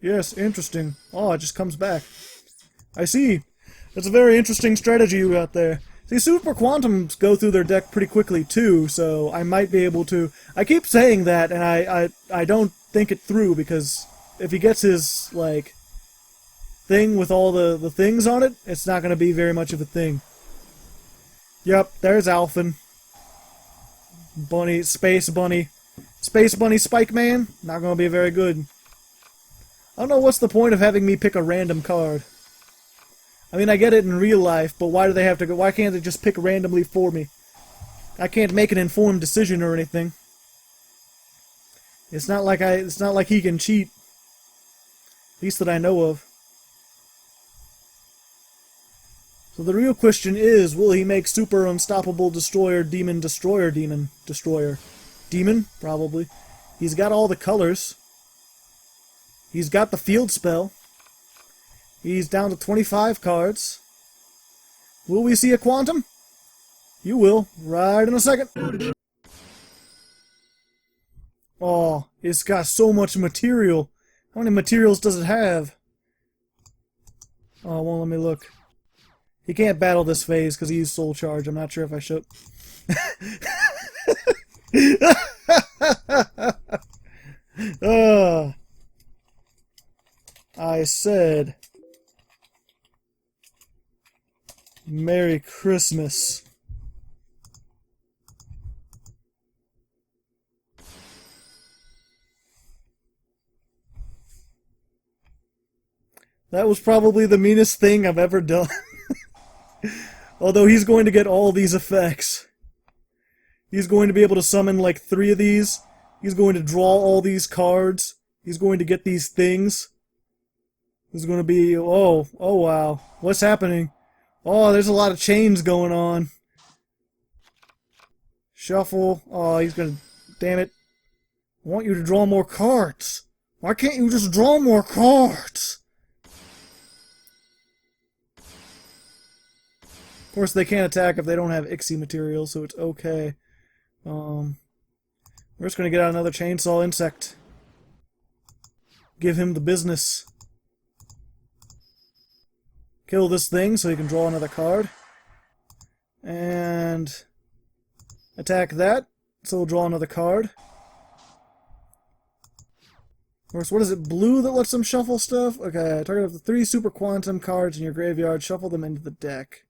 yes, interesting. Oh, it just comes back. I see. That's a very interesting strategy you got there. See, Super Quantums go through their deck pretty quickly, too, so I might be able to... I keep saying that, and I don't think it through, because if he gets his, like, thing with all the things on it, it's not going to be very much of a thing. Yep, there's Alphen. Bunny, Space Bunny. Space Bunny Spike Man? Not going to be very good. I don't know what's the point of having me pick a random card. I mean, I get it in real life, but why do they have to go? Why can't they just pick randomly for me? I can't make an informed decision or anything. It's not like he can cheat. At least that I know of. So the real question is, will he make Super Unstoppable Destroyer Demon Destroyer Demon Destroyer? Demon? Probably. He's got all the colors. He's got the field spell. He's down to 25 cards. Will we see a Quantum? You will, right in a second. Oh, it's got so much material. How many materials does it have? Oh, it won't let me look. He can't battle this phase because he used Soul Charge. I'm not sure if I should. I said, Merry Christmas. That was probably the meanest thing I've ever done. Although he's going to get all these effects. He's going to be able to summon like 3 of these. He's going to draw all these cards. He's going to get these things. There's going to be... Oh wow. What's happening? Oh, there's a lot of chains going on. Shuffle. Oh, he's going to... Damn it. I want you to draw more cards. Why can't you just draw more cards? Of course, they can't attack if they don't have Ixie material, so it's okay. We're just going to get out another Chainsaw Insect. Give him the business. Kill this thing so he can draw another card. And attack that, so he'll draw another card. Of course, what is it? Blue that lets him shuffle stuff? Okay, target up to 3 Super Quantum cards in your graveyard, shuffle them into the deck.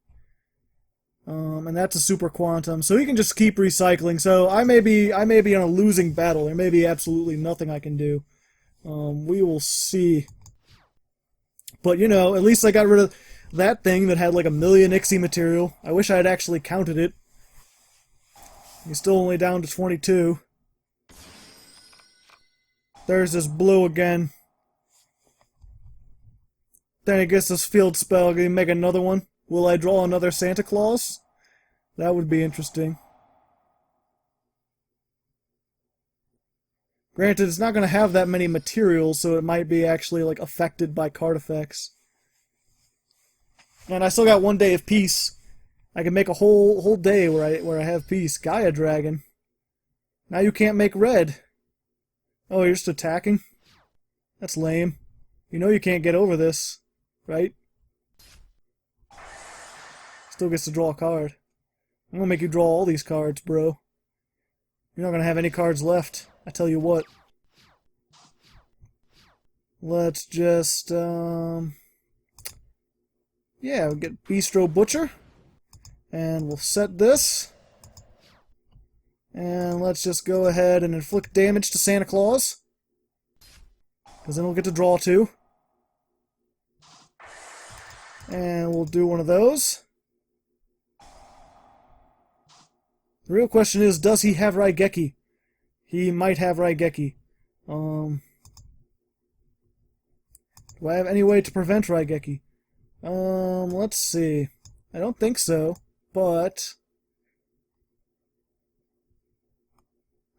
And that's a Super Quantum, so he can just keep recycling. So I may be in a losing battle. There may be absolutely nothing I can do. We will see. But you know, at least I got rid of that thing that had like 1,000,000 Ixie material. I wish I had actually counted it. He's still only down to 22. There's this blue again. Then he gets this field spell. Can he make another one? Will I draw another Santa Claus? That would be interesting. Granted, it's not going to have that many materials, so it might be actually like affected by card effects. And I still got 1 day of peace. I can make a whole day where I have peace. Gaia Dragon. Now you can't make red. Oh, you're just attacking? That's lame. You know you can't get over this, right? Still gets to draw a card. I'm gonna make you draw all these cards, bro. You're not gonna have any cards left. I tell you what. Let's just, yeah, we'll get Bistro Butcher. And we'll set this. And let's just go ahead and inflict damage to Santa Claus. Because then we'll get to draw 2. And we'll do one of those. The real question is, does he have Raigeki? He might have Raigeki. Do I have any way to prevent Raigeki? Let's see. I don't think so, but...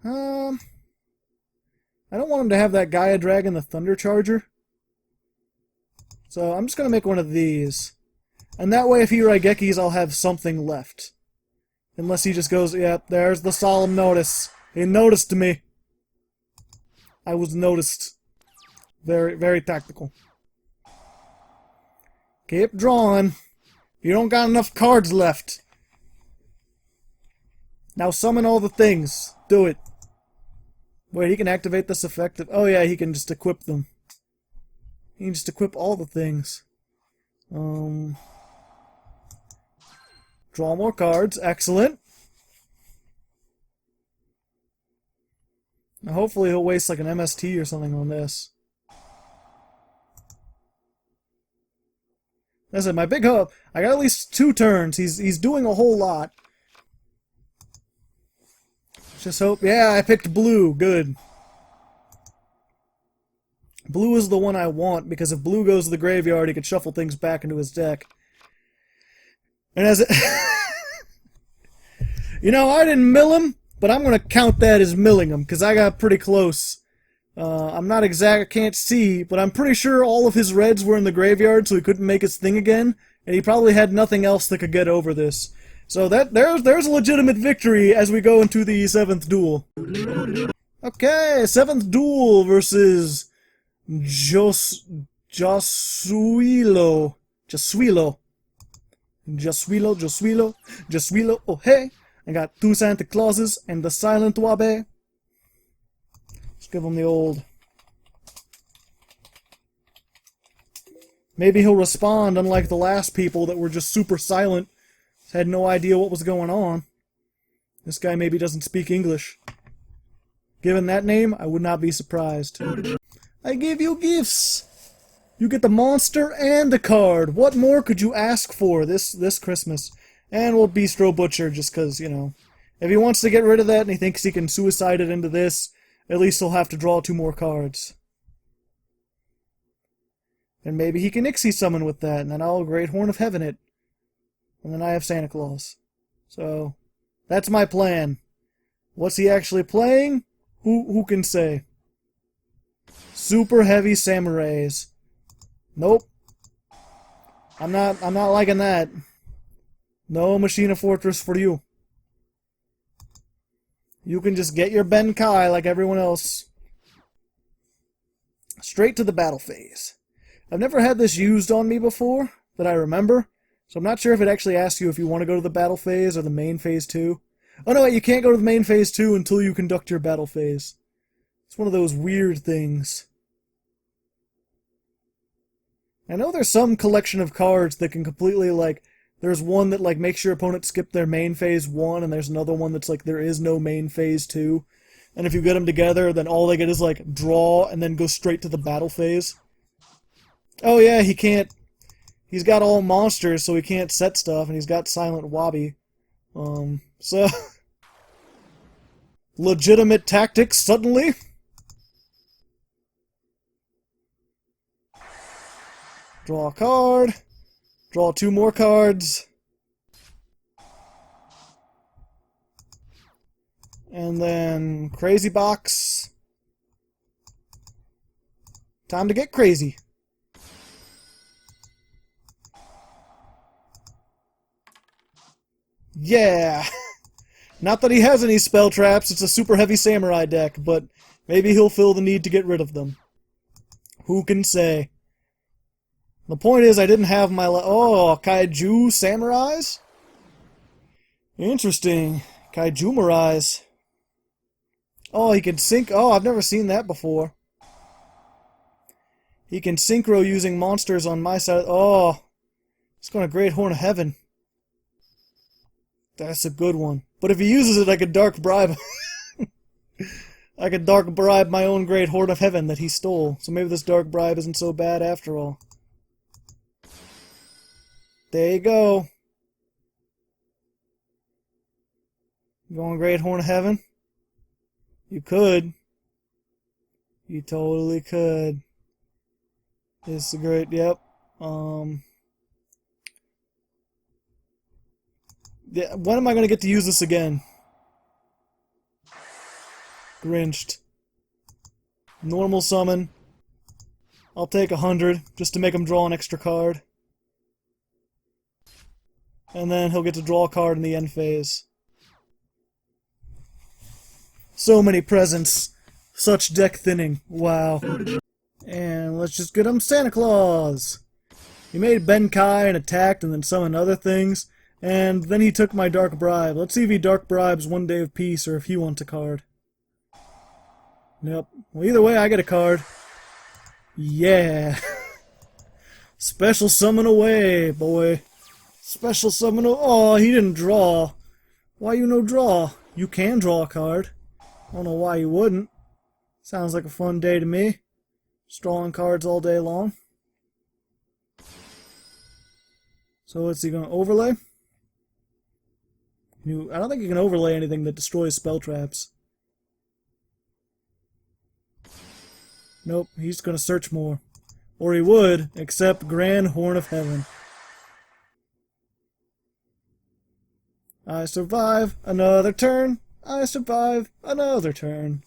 I don't want him to have that Gaia Dragon, the Thunder Charger. So I'm just going to make one of these. And that way if he Raigekis, I'll have something left. Unless he just goes, yep, there's the solemn notice. He noticed me. I was noticed. Very, very tactical. Keep drawing. You don't got enough cards left. Now summon all the things. Do it. Wait, he can activate this effect. Oh yeah, he can just equip them. He can just equip all the things. Draw more cards. Excellent. Now hopefully he'll waste like an MST or something on this. Listen, my big hope. I got at least 2 turns. He's doing a whole lot. Just hope. Yeah, I picked blue. Good. Blue is the one I want, because if blue goes to the graveyard, he can shuffle things back into his deck. And as it you know, I didn't mill him, but I'm gonna count that as milling him, because I got pretty close. I'm not exact, I can't see, but I'm pretty sure all of his reds were in the graveyard, so he couldn't make his thing again, and he probably had nothing else that could get over this. So there's a legitimate victory as we go into the 7th duel. Okay, 7th duel versus Josuilo. Oh hey! I got 2 Santa Clauses and the Silent Wabe. Let's give him the old... Maybe he'll respond, unlike the last people that were just super silent. Had no idea what was going on. This guy maybe doesn't speak English. Given that name, I would not be surprised. I give you gifts! You get the monster and the card. What more could you ask for this Christmas? And we'll Bistro Butcher just because, you know, if he wants to get rid of that and he thinks he can suicide it into this, at least he'll have to draw 2 more cards. And maybe he can Ixie summon with that, and then I'll Great Horn of Heaven it. And then I have Santa Claus. So, that's my plan. What's he actually playing? Who can say? Super heavy samurais. Nope. I'm not liking that. No Machina Fortress for you. You can just get your Benkai like everyone else. Straight to the battle phase. I've never had this used on me before, that I remember, so I'm not sure if it actually asks you if you want to go to the battle phase or the main phase 2. Oh no, wait, you can't go to the main phase 2 until you conduct your battle phase. It's one of those weird things. I know there's some collection of cards that can completely, like, there's one that, like, makes your opponent skip their main phase 1, and there's another one that's like, there is no main phase 2. And if you get them together, then all they get is, like, draw, and then go straight to the battle phase. Oh yeah, he can't... He's got all monsters, so he can't set stuff, and he's got Silent Wabi. So... Legitimate tactics, suddenly? Draw a card. Draw 2 more cards. And then... Crazy Box. Time to get crazy. Yeah! Not that he has any spell traps, it's a super heavy samurai deck, but maybe he'll feel the need to get rid of them. Who can say? The point is, I didn't have my... Oh, Kaiju Samurais? Interesting. Kaiju Marais. Oh, he can sync... Oh, I've never seen that before. He can synchro using monsters on my side... Oh! It's going to Great Horn of Heaven. That's a good one. But if he uses it, I could Dark Bribe... I could Dark Bribe my own Great Horn of Heaven that he stole. So maybe this Dark Bribe isn't so bad after all. There you go. You going Great Horn of Heaven? You could. You totally could. It's a great... Yep. Yeah, when am I going to get to use this again? Grinched. Normal summon. I'll take 100, just to make him draw an extra card. And then he'll get to draw a card in the end phase. So many presents. Such deck thinning. Wow. And let's just get him Santa Claus. He made Benkai and attacked and then summoned other things. And then he took my Dark Bribe. Let's see if he Dark Bribes One Day of Peace or if he wants a card. Nope. Well, either way, I get a card. Yeah. Special summon away, boy. Special summon. Oh, he didn't draw. Why you no draw? You can draw a card. I don't know why you wouldn't. Sounds like a fun day to me. Just drawing cards all day long. So what's he going to overlay? I don't think you can overlay anything that destroys spell traps. Nope, he's going to search more. Or he would, except Grand Horn of Heaven. I survive another turn. I survive another turn.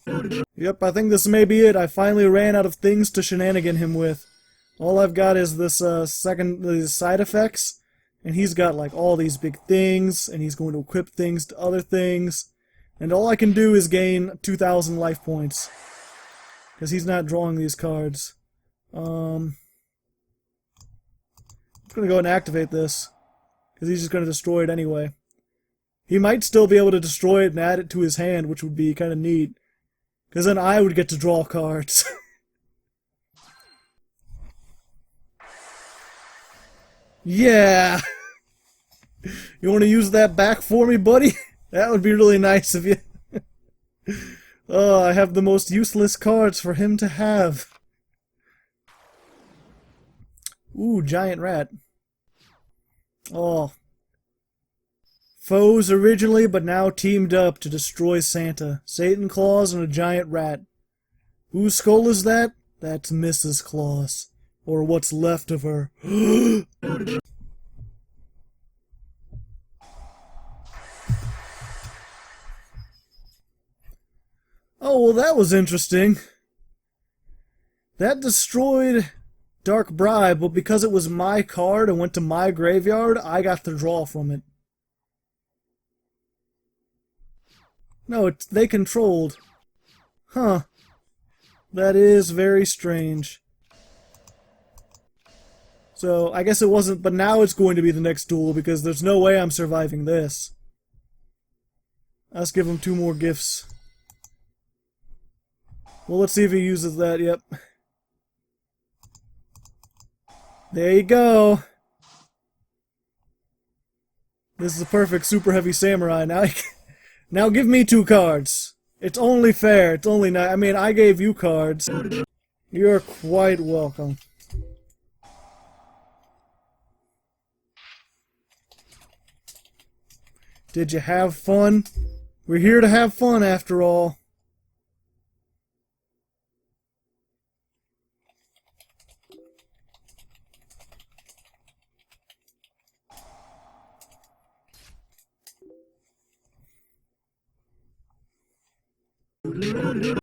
Yep, I think this may be it. I finally ran out of things to shenanigan him with. All I've got is this these side effects, and he's got like all these big things, and he's going to equip things to other things, and all I can do is gain 2,000 life points, because he's not drawing these cards. I'm gonna go and activate this, because he's just gonna destroy it anyway. He might still be able to destroy it and add it to his hand, which would be kind of neat, because then I would get to draw cards. Yeah! You want to use that back for me, buddy? That would be really nice of you. Oh, I have the most useless cards for him to have. Ooh, giant rat. Oh. Foes originally, but now teamed up to destroy Santa. Satan Claus and a giant rat. Whose skull is that? That's Mrs. Claus. Or what's left of her. Oh, well, that was interesting. That destroyed Dark Bribe, but because it was my card and went to my graveyard, I got the draw from it. No, they controlled. Huh. That is very strange. So, I guess it wasn't, but now it's going to be the next duel, because there's no way I'm surviving this. Let's give him 2 more gifts. Well, let's see if he uses that, yep. There you go! This is a perfect super heavy samurai. Now give me 2 cards. It's only fair, it's only nice. I mean, I gave you cards. You're quite welcome. Did you have fun? We're here to have fun, after all.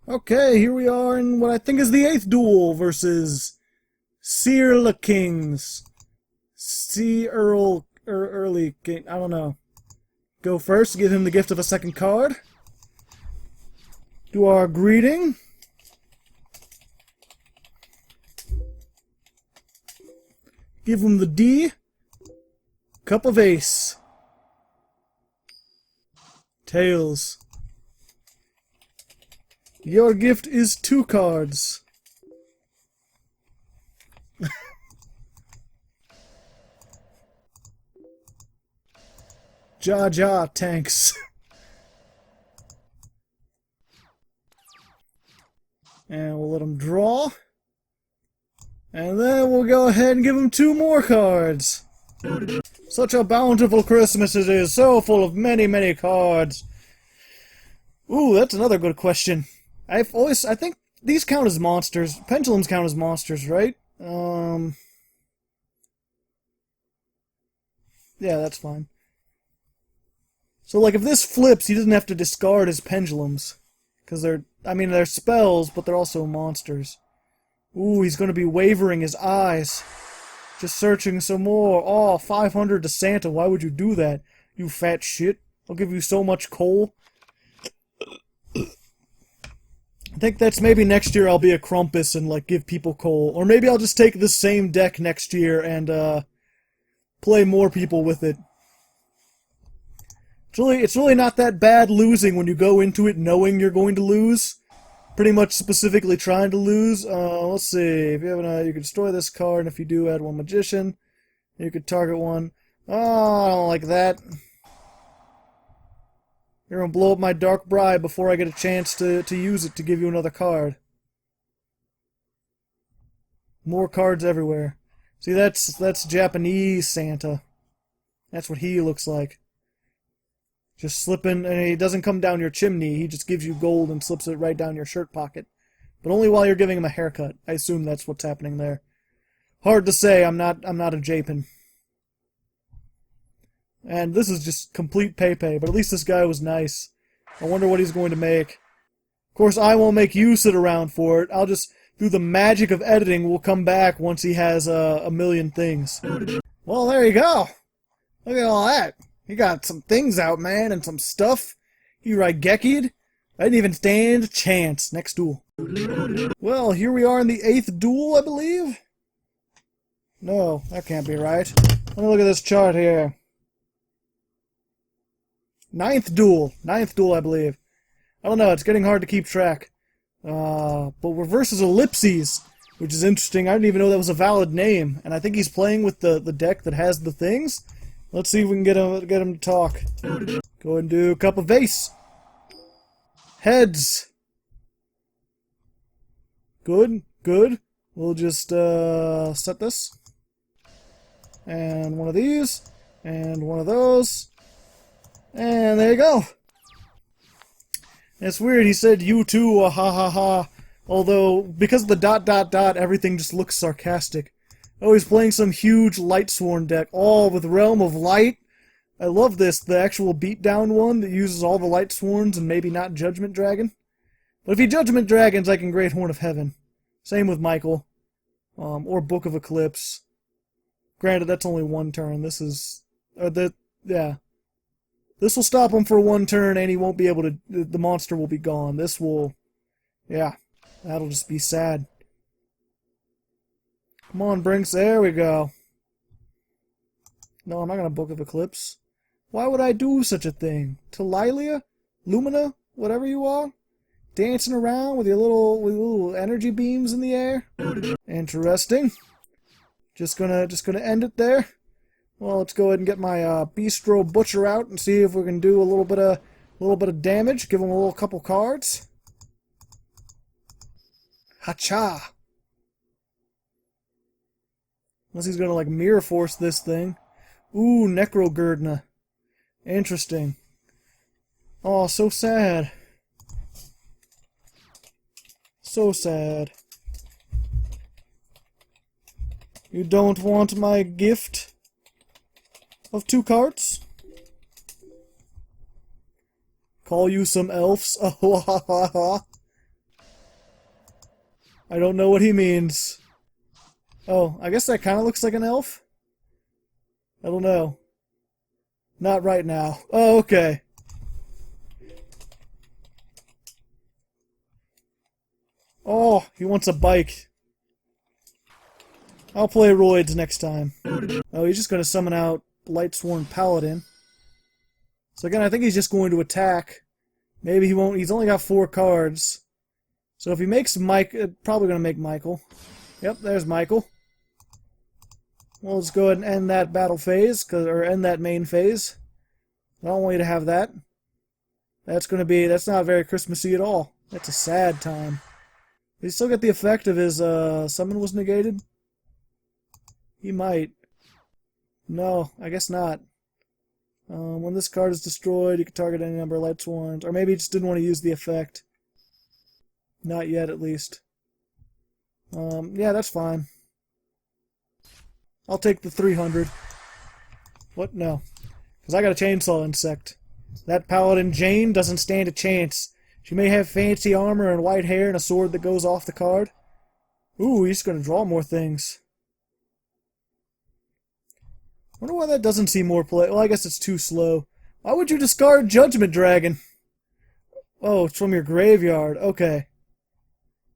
Okay, here we are in what I think is the 8th duel versus Seer the Kings. Early King, I don't know. Go first, give him the gift of a second card. Do our greeting. Give him the D. Cup of Ace. Tails. Your gift is 2 cards. Ja, tanks. And we'll let him draw. And then we'll go ahead and give him 2 more cards. Such a bountiful Christmas it is, so full of many, many cards. Ooh, that's another good question. I think these count as monsters. Pendulums count as monsters, right? Yeah, that's fine. So, like, if this flips, he doesn't have to discard his pendulums. Because they're spells, but they're also monsters. Ooh, he's gonna be wavering his eyes. Just searching some more. Oh, 500 to Santa. Why would you do that? You fat shit. I'll give you so much coal. I think that's maybe next year I'll be a Krampus and, like, give people coal. Or maybe I'll just take this same deck next year and, play more people with it. It's really not that bad losing when you go into it knowing you're going to lose. Pretty much specifically trying to lose. Let's see. If you have you can destroy this card, and if you do, add 1 Magician. You could target 1. Oh, I don't like that. You're gonna blow up my Dark Bribe before I get a chance to use it to give you another card. More cards everywhere. See, that's Japanese Santa. That's what he looks like. Just slipping, and he doesn't come down your chimney, he just gives you gold and slips it right down your shirt pocket. But only while you're giving him a haircut. I assume that's what's happening there. Hard to say, I'm not a Japan. And this is just complete pay-pay, but at least this guy was nice. I wonder what he's going to make. Of course, I won't make you sit around for it. I'll just, through the magic of editing, we'll come back once he has a million things. Well, there you go. Look at all that. He got some things out, man, and some stuff. He Raigeki'd. I didn't even stand a chance. Next duel. Well, here we are in the 8th duel, I believe? No, that can't be right. Let me look at this chart here. 9th duel. 9th duel, I believe. I don't know, it's getting hard to keep track. But we're versus Ellipses, which is interesting. I didn't even know that was a valid name. And I think he's playing with the deck that has the things. Let's see if we can get him to talk. Go ahead and do a cup of vase. Heads. Good, good. We'll just set this. And one of these. And one of those. And there you go. It's weird, he said you too, ha ha ha. Although, because of the dot dot dot, everything just looks sarcastic. Oh, he's playing some huge Lightsworn deck, all with Realm of Light. I love this, the actual beatdown one that uses all the Lightsworns and maybe not Judgment Dragon. But if he Judgment Dragons, I can Great Horn of Heaven. Same with Michael. Or Book of Eclipse. Granted, that's only one turn. This is... yeah. This will stop him for one turn, and he won't be able to... The monster will be gone. This will... Yeah. That'll just be sad. Come on, Brinks. There we go. No, I'm not going to Book of Eclipse. Why would I do such a thing? Telilia? Lumina? Whatever you are? Dancing around with your little energy beams in the air? Interesting. Just gonna end it there. Well, let's go ahead and get my Bistro Butcher out and see if we can do a little bit of damage. Give him a little couple cards. Hacha. Unless he's gonna like Mirror Force this thing. Ooh, Necrogurdna. Interesting. Oh, so sad. So sad. You don't want my gift of 2 cards? Call you some elves? Oh, ha ha ha. I don't know what he means. Oh, I guess that kind of looks like an elf? I don't know. Not right now. Oh, okay. Oh, he wants a bike. I'll play Roids next time. Oh, he's just going to summon out Lightsworn Paladin. So again, I think he's just going to attack. Maybe he won't. He's only got 4 cards. So if he makes Mike, probably going to make Michael. Yep, there's Michael. Well, let's go ahead and end that battle phase, or end that main phase. I don't want you to have that. That's not very Christmassy at all. That's a sad time. Did he still get the effect of his summon was negated? He might. No, I guess not. When this card is destroyed, you can target any number of Lightsworns. Or maybe he just didn't want to use the effect. Not yet, at least. Yeah, that's fine. I'll take the 300. What? No. Because I got a Chainsaw Insect. That Paladin Jane doesn't stand a chance. She may have fancy armor and white hair and a sword that goes off the card. Ooh, he's going to draw more things. Wonder why that doesn't see more play. Well, I guess it's too slow. Why would you discard Judgment Dragon? Oh, it's from your graveyard. Okay.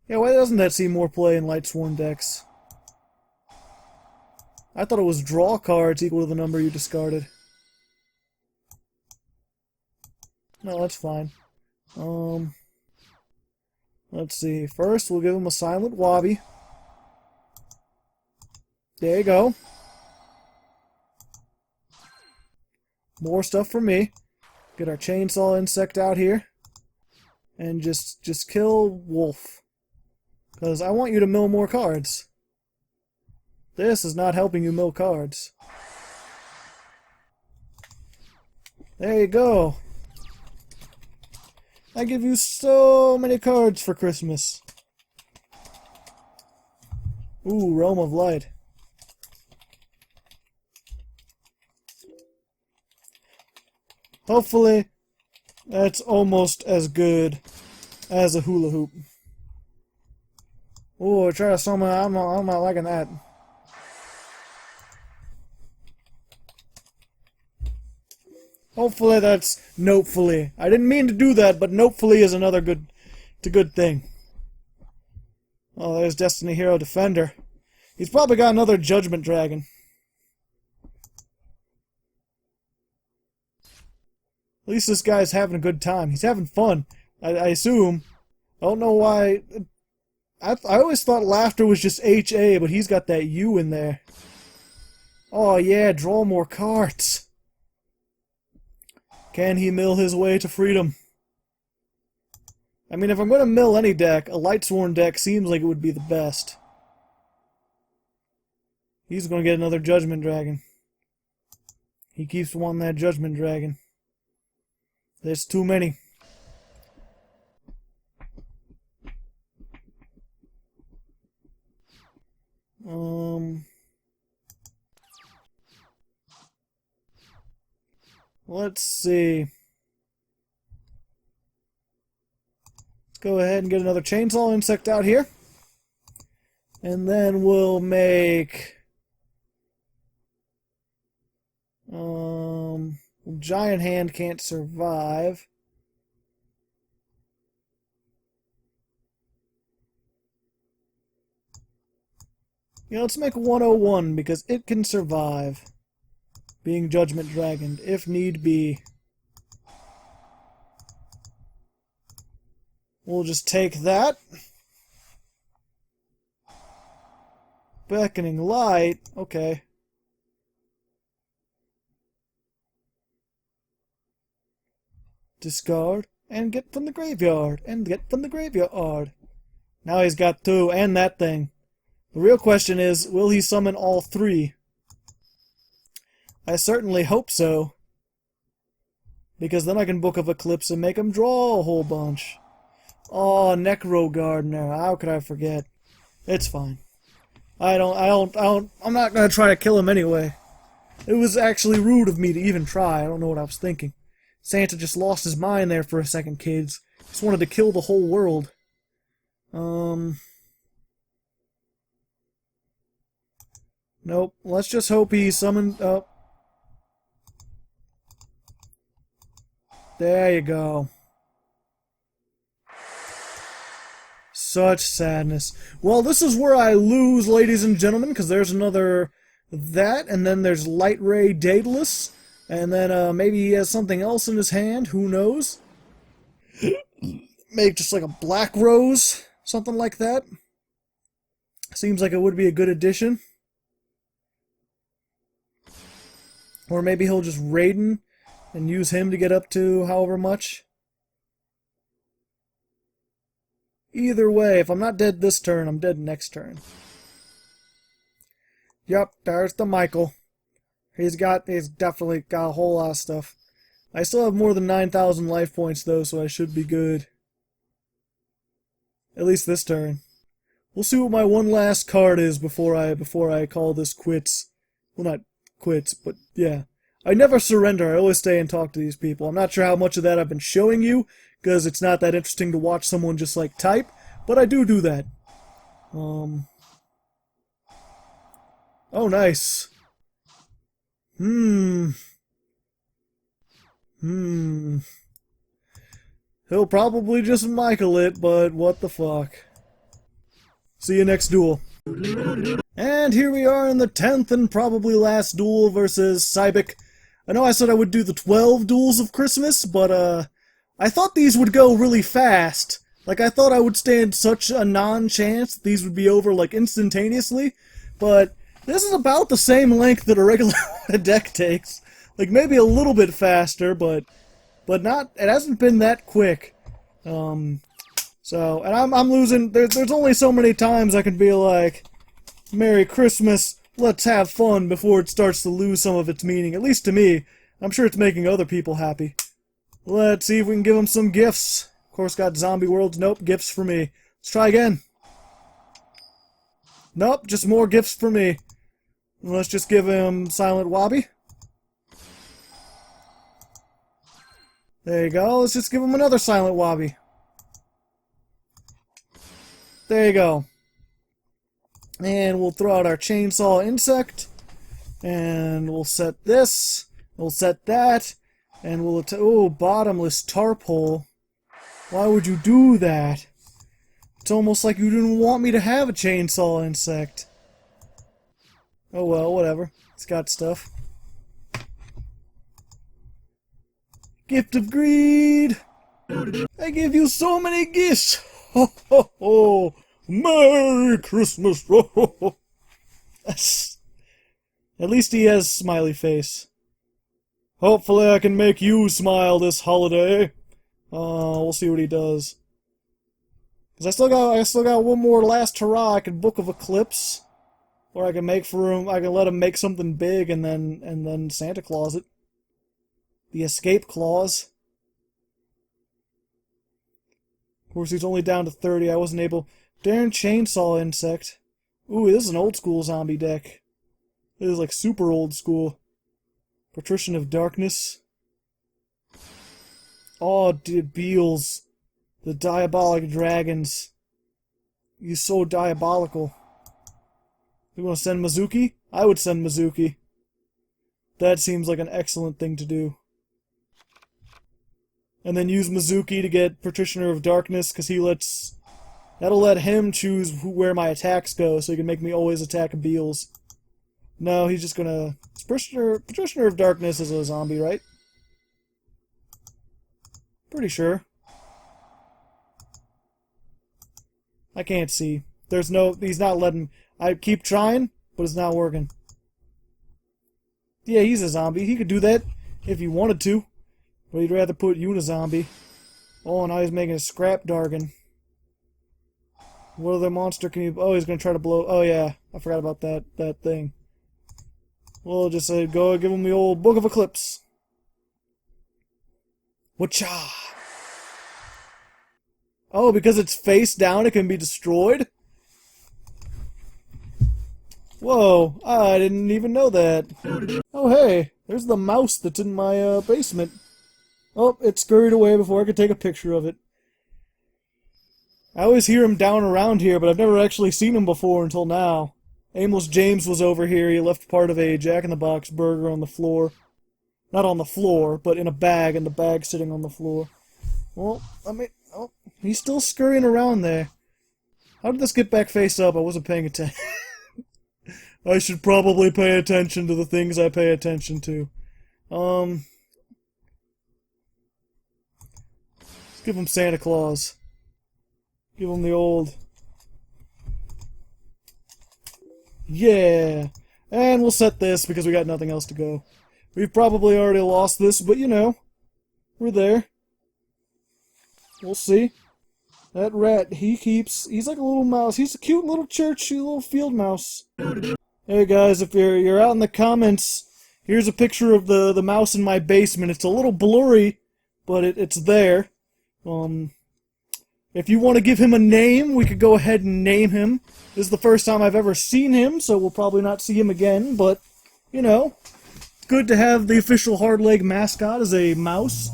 Yeah, why doesn't that see more play in Lightsworn decks? I thought it was draw cards equal to the number you discarded. No, that's fine. Let's see. First, we'll give him a Silent Wobby. There you go. More stuff for me. Get our Chainsaw Insect out here. And just kill Wolf. Because I want you to mill more cards. This is not helping you mill cards. There you go. I give you so many cards for Christmas. Ooh, Realm of Light. Hopefully, that's almost as good as a hula hoop. Oh, try to summon. I'm not liking that. Hopefully that's notefully. I didn't mean to do that, but notefully is another good. It's a good thing. Oh, there's Destiny Hero Defender. He's probably got another Judgment Dragon. At least this guy's having a good time. He's having fun. I assume. I don't know why. I always thought laughter was just HA, but he's got that U in there. Oh yeah, draw more cards. Can he mill his way to freedom? I mean, if I'm going to mill any deck, a Lightsworn deck seems like it would be the best. He's going to get another Judgment Dragon. He keeps wanting that Judgment Dragon. There's too many. Let's see. Let's go ahead and get another Chainsaw Insect out here. And then we'll make... Giant Hand can't survive. Yeah, let's make 101 because it can survive being Judgment Dragoned if need be. We'll just take that. Beckoning Light, okay. Discard, and get from the graveyard, and get from the graveyard. Now he's got two, and that thing. The real question is, will he summon all three? I certainly hope so. Because then I can book of Eclipse and make him draw a whole bunch. Oh, Necro Gardener, how could I forget? It's fine. I'm not gonna try to kill him anyway. It was actually rude of me to even try, I don't know what I was thinking. Santa just lost his mind there for a second, kids. Just wanted to kill the whole world. Nope. Let's just hope he summoned... Oh. There you go. Such sadness. Well, this is where I lose, ladies and gentlemen, because there's another... that, and then there's Light Ray Daedalus. And then maybe he has something else in his hand, who knows? Maybe just like a Black Rose, something like that. Seems like it would be a good addition. Or maybe he'll just Raiden and use him to get up to however much. Either way, if I'm not dead this turn, I'm dead next turn. Yep, there's the Michael. He's definitely got a whole lot of stuff. I still have more than 9,000 life points though, so I should be good. At least this turn. We'll see what my one last card is before I call this quits. Well, not quits, but yeah. I never surrender. I always stay and talk to these people. I'm not sure how much of that I've been showing you, because it's not that interesting to watch someone just like type, but I do that. Oh, nice. He'll probably just Michael it, but what the fuck. See you next duel. And here we are in the 10th and probably last duel versus CBIC. I know I said I would do the 12 duels of Christmas, but I thought these would go really fast. Like, I thought I would stand such a non-chance that these would be over, like, instantaneously. But this is about the same length that a regular deck takes. Like, maybe a little bit faster, but not, it hasn't been that quick. So, and I'm losing, there's only so many times I can be like, Merry Christmas, let's have fun, before it starts to lose some of its meaning, at least to me. I'm sure it's making other people happy. Let's see if we can give them some gifts. Of course, got zombie worlds, nope, gifts for me. Let's try again. Nope, just more gifts for me. Let's just give him Silent Wobby. There you go. Let's just give him another silent wobby. There you go. And we'll throw out our chainsaw insect. And we'll set this. We'll set that. And we'll... Oh, bottomless tarphole. Why would you do that? It's almost like you didn't want me to have a chainsaw insect. Oh well, whatever. It's got stuff. Gift of greed! I give you so many gifts! Ho ho ho! Merry Christmas! Ho ho ho! At least he has smiley face. Hopefully I can make you smile this holiday. We'll see what he does. Cause I still got one more last hurrah. I can Book of Eclipse, or I can make for him. I can let him make something big, and then Santa Claus it. The escape clause. Of course, he's only down to 30. I wasn't able. Darn chainsaw insect. Ooh, this is an old school zombie deck. This is like super old school. Patrician of Darkness. Oh, dude, Beals. The diabolic dragons. He's so diabolical. You want to send Mizuki? I would send Mizuki. That seems like an excellent thing to do. And then use Mizuki to get Patrician of Darkness, because he lets... That'll let him choose where my attacks go, so he can make me always attack Beals. No, he's just gonna... Patrician of Darkness is a zombie, right? Pretty sure. I can't see. There's no... He's not letting... I keep trying, but it's not working. Yeah, he's a zombie. He could do that if he wanted to. But he'd rather put you in a zombie. Oh, now he's making a scrap Dargon. What other monster can he... Oh, he's gonna try to blow... Oh, yeah. I forgot about that thing. We'll just say, go give him the old Book of Eclipse. Wacha! Oh, because it's face down, it can be destroyed? Whoa, I didn't even know that. Oh, hey, there's the mouse that's in my basement. Oh, it scurried away before I could take a picture of it. I always hear him down around here, but I've never actually seen him before until now. Amos James was over here. He left part of a Jack-in-the-Box burger on the floor. Not on the floor, but in a bag, and the bag sitting on the floor. Well, oh, he's still scurrying around there. How did this get back face up? I wasn't paying attention. I should probably pay attention to the things I pay attention to. Let's give him Santa Claus. Give him the old... Yeah! And we'll set this because we got nothing else to go. We've probably already lost this, but you know, we're there. We'll see. That rat, he's like a little mouse. He's a cute little churchy little field mouse. Hey guys, if you're out in the comments, here's a picture of the mouse in my basement. It's a little blurry, but it's there. If you want to give him a name, we could go ahead and name him. This is the first time I've ever seen him, so we'll probably not see him again, but, you know, it's good to have the official Hardleg mascot as a mouse.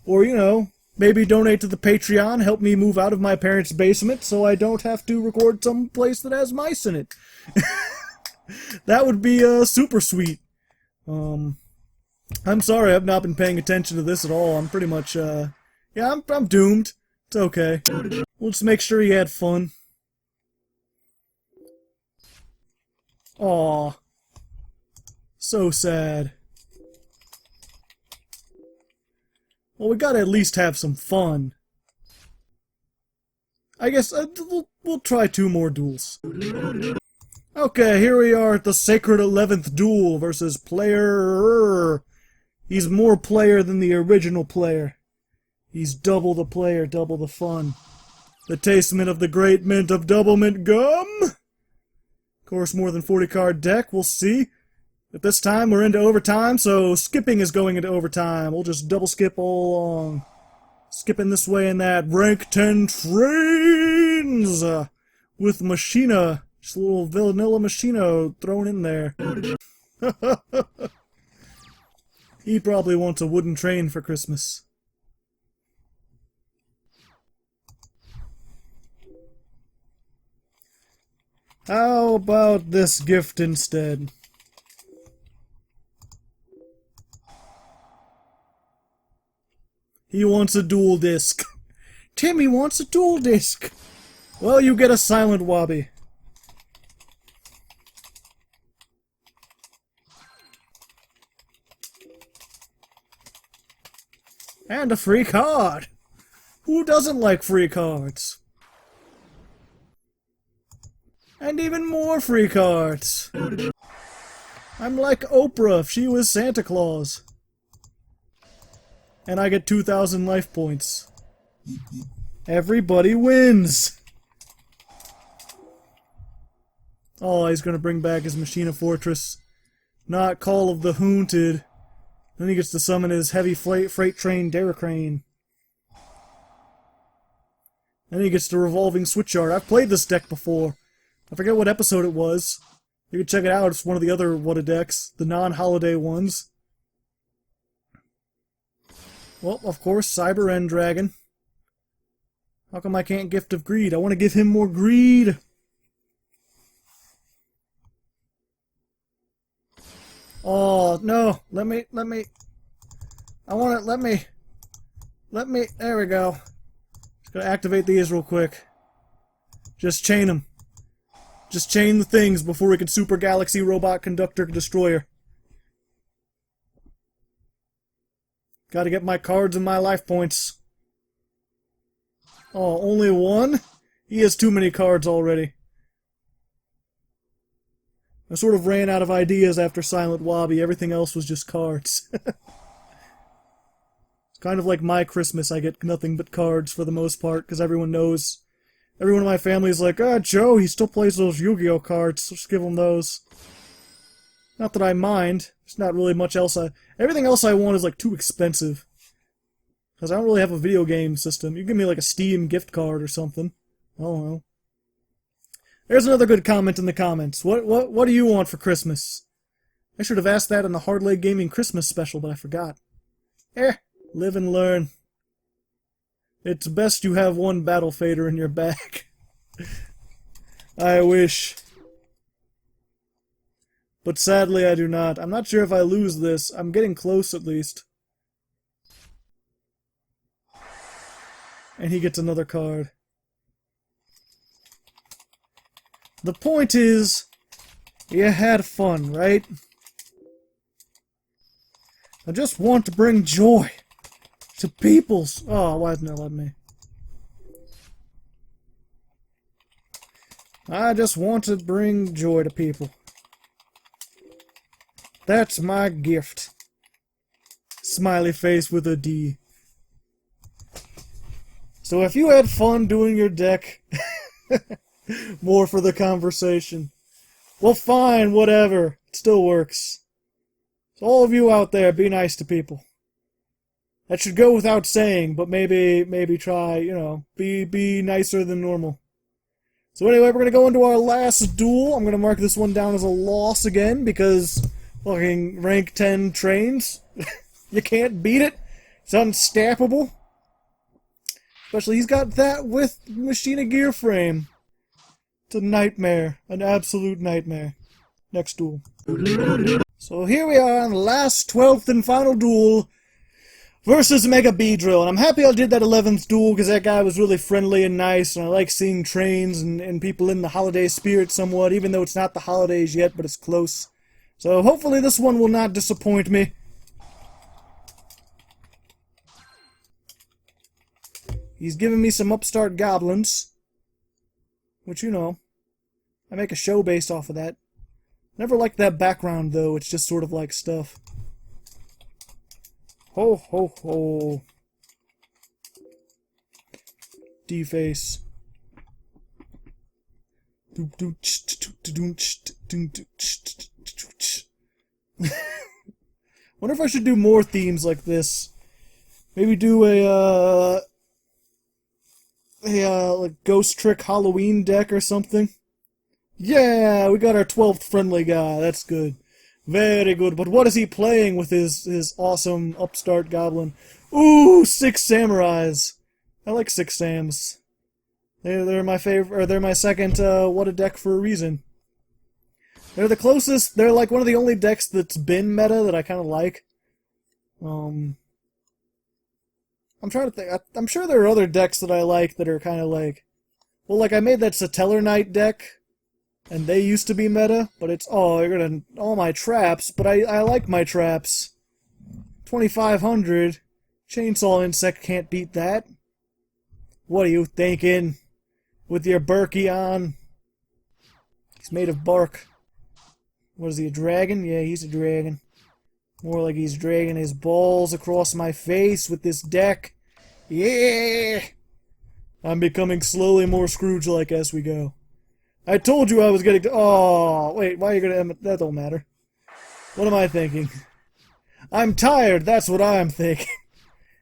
Or, you know, maybe donate to the Patreon, help me move out of my parents' basement so I don't have to record some place that has mice in it. That would be super sweet. I'm sorry I've not been paying attention to this at all. I'm pretty much, yeah, I'm doomed. It's okay. We'll just make sure he had fun. Aw. So sad. Well, we gotta at least have some fun. I guess we'll try 2 more duels. Okay, here we are at the Sacred 11th Duel versus player... He's more player than the original player. He's double the player, double the fun. The tastement of the great mint of double mint gum? Of course, more than 40 card deck, we'll see. At this time, we're into overtime, so skipping is going into overtime. We'll just double skip all along. Skipping this way and that. Rank 10 trains! With Machina. Just a little vanilla Machino thrown in there. He probably wants a wooden train for Christmas. How about this gift instead? He wants a dual disc. Timmy wants a dual disc. Well, you get a silent wobby. And a free card. Who doesn't like free cards? And even more free cards. I'm like Oprah if she was Santa Claus. And I get 2,000 life points. Everybody wins! Oh, he's gonna bring back his Machina Fortress. Not Call of the Haunted. Then he gets to summon his heavy freight train Derricrane. Then he gets the revolving switch yard. I've played this deck before. I forget what episode it was. You can check it out. It's one of the other What A decks, the non-holiday ones. Well, of course, Cyber End Dragon. How come I can't Gift of Greed? I want to give him more greed. Oh, no. Let me. I want it, let me, there we go. Just gotta activate these real quick. Just chain them. Just chain the things before we can Super Galaxy Robot Conductor Destroyer. Gotta get my cards and my life points. Oh, only one? He has too many cards already. I sort of ran out of ideas after Silent Wobby. Everything else was just cards. It's kind of like my Christmas. I get nothing but cards for the most part, because everyone knows. Everyone in my family is like, ah, Joe, he still plays those Yu-Gi-Oh cards. Let's give him those. Not that I mind. There's not really much else. Everything else I want is like too expensive. Because I don't really have a video game system. You give me like a Steam gift card or something. I don't know. There's another good comment in the comments. What do you want for Christmas? I should have asked that in the Hardleg Gaming Christmas special, but I forgot. Live and learn. It's best you have one Battle Fader in your bag. I wish. But sadly I do not. I'm not sure if I lose this. I'm getting close at least. And he gets another card. The point is, you had fun, right? I just want to bring joy to people's... Oh, why isn't it letting me? I just want to bring joy to people. That's my gift. Smiley face with a D. So if you had fun doing your deck... More for the conversation. Well, fine, whatever. It still works. So all of you out there, be nice to people. That should go without saying, but maybe try, you know, be nicer than normal. So anyway, we're gonna go into our last duel. I'm gonna mark this one down as a loss again, because fucking rank 10 trains. You can't beat it. It's unstappable. Especially he's got that with Machina Gear Frame. It's a nightmare. An absolute nightmare. Next duel. So here we are on the last 12th and final duel versus Mega Beedrill. And I'm happy I did that 11th duel because that guy was really friendly and nice. And I like seeing trains and people in the holiday spirit somewhat, even though it's not the holidays yet, but it's close. So hopefully this one will not disappoint me. He's giving me some upstart goblins. Which, you know, I make a show based off of that. Never liked that background, though. It's just sort of like stuff. Ho, ho, ho. D-face. Wonder if I should do more themes like this. Maybe do a like Ghost Trick Halloween deck or something. Yeah, we got our 12th friendly guy. That's good. Very good. But what is he playing with his awesome upstart goblin? Ooh, 6 samurais. I like 6 Sams. They're my favorite, or they're my second what a deck for a reason. They're the closest, they're like one of the only decks that's been meta that I kind of like. I'm trying to think, I'm sure there are other decks that I like that are kind of like, well, like I made that Satellar Knight deck, and they used to be meta, but it's, oh, you're gonna, all my traps, but I like my traps. 2,500, Chainsaw Insect can't beat that. What are you thinking? With your Berkey on? He's made of bark. What is he, a dragon? Yeah, he's a dragon. More like he's dragging his balls across my face with this deck. Yeah! I'm becoming slowly more Scrooge-like as we go. I told you I was getting to... Oh, wait, why are you gonna... That don't matter. What am I thinking? I'm tired, that's what I'm thinking.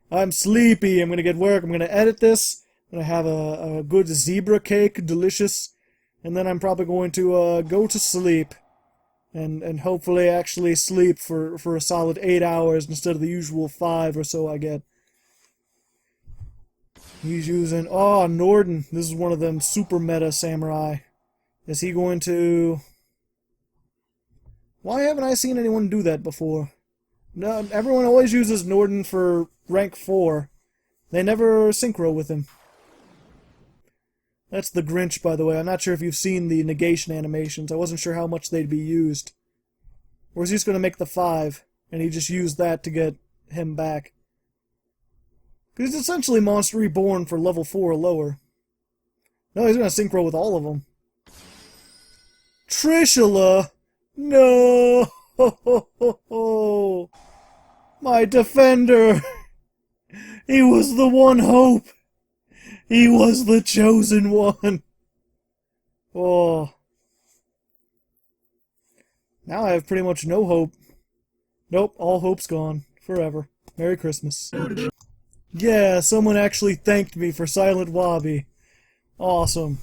I'm sleepy, I'm gonna get work, I'm gonna edit this. I'm gonna have a good zebra cake, delicious. And then I'm probably going to go to sleep. And hopefully actually sleep for a solid 8 hours instead of the usual 5 or so I get. He's using... Oh, Norden. This is one of them super meta samurai. Is he going to... Why haven't I seen anyone do that before? No, everyone always uses Norden for rank 4. They never synchro with him. That's the Grinch, by the way. I'm not sure if you've seen the negation animations. I wasn't sure how much they'd be used. Or is he just going to make the 5, and he just used that to get him back? Because he's essentially Monster Reborn for level 4 or lower. No, he's going to synchro with all of them. Trishula! No! My defender! He was the one hope! He was the chosen one! Oh. Now I have pretty much no hope. Nope, all hope's gone. Forever. Merry Christmas. Yeah, someone actually thanked me for Silent Wobby. Awesome.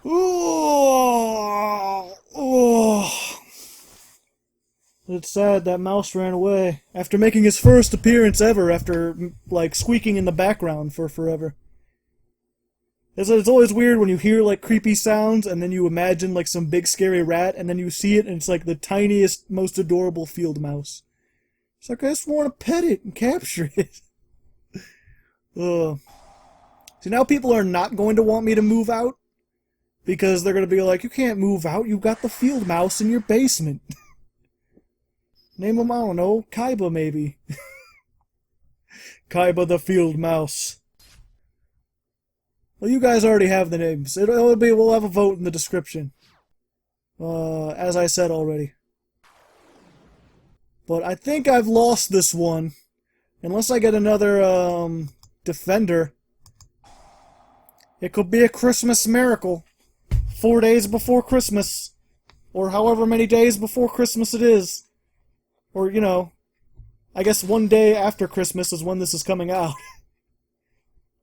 Oh. Oh. It's sad that mouse ran away. After making his first appearance ever, after, like, squeaking in the background for forever. It's always weird when you hear, like, creepy sounds, and then you imagine, like, some big scary rat, and then you see it, and it's, like, the tiniest, most adorable field mouse. It's like, I just want to pet it and capture it. See, now people are not going to want me to move out, because they're going to be like, you can't move out, you got the field mouse in your basement. Name him, I don't know, Kaiba, maybe. Kaiba the field mouse. Well, you guys already have the names. We'll have a vote in the description. As I said already. But I think I've lost this one. Unless I get another, defender. It could be a Christmas miracle. 4 days before Christmas. Or however many days before Christmas it is. Or, you know, I guess 1 day after Christmas is when this is coming out.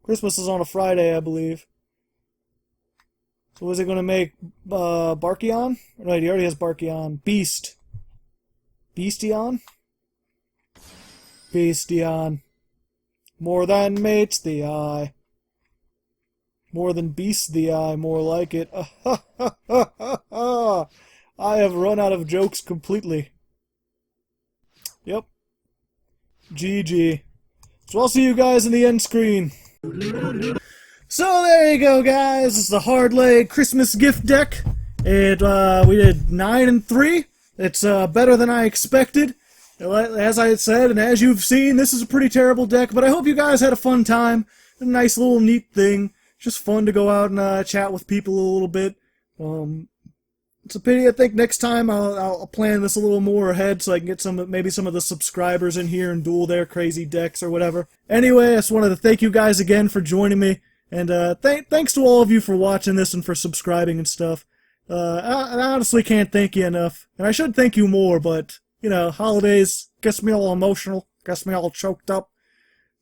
Christmas is on a Friday, I believe. So is it going to make Barkion? Right, he already has Barkion. Beast. Beastion? Beastion. More than mates the eye. More than beasts the eye, more like it. I have run out of jokes completely. Yep. GG. So I'll see you guys in the end screen. So there you go, guys. It's the Hardleg Christmas gift deck. We did 9 and 3. It's better than I expected. As I said, and as you've seen, this is a pretty terrible deck, but I hope you guys had a fun time. A nice little neat thing. Just fun to go out and chat with people a little bit. It's a pity. I think next time I'll plan this a little more ahead so I can get maybe some of the subscribers in here and duel their crazy decks or whatever. Anyway, I just wanted to thank you guys again for joining me, and thanks to all of you for watching this and for subscribing and stuff. I honestly can't thank you enough, and I should thank you more, but you know, holidays gets me all emotional, gets me all choked up.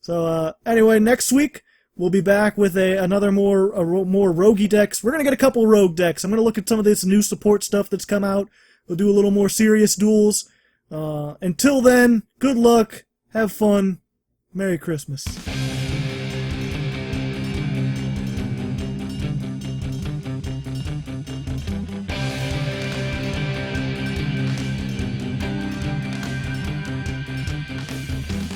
So anyway, next week we'll be back with another more roguey decks. We're going to get a couple rogue decks. I'm going to look at some of this new support stuff that's come out. We'll do a little more serious duels. Until then, good luck, have fun, Merry Christmas.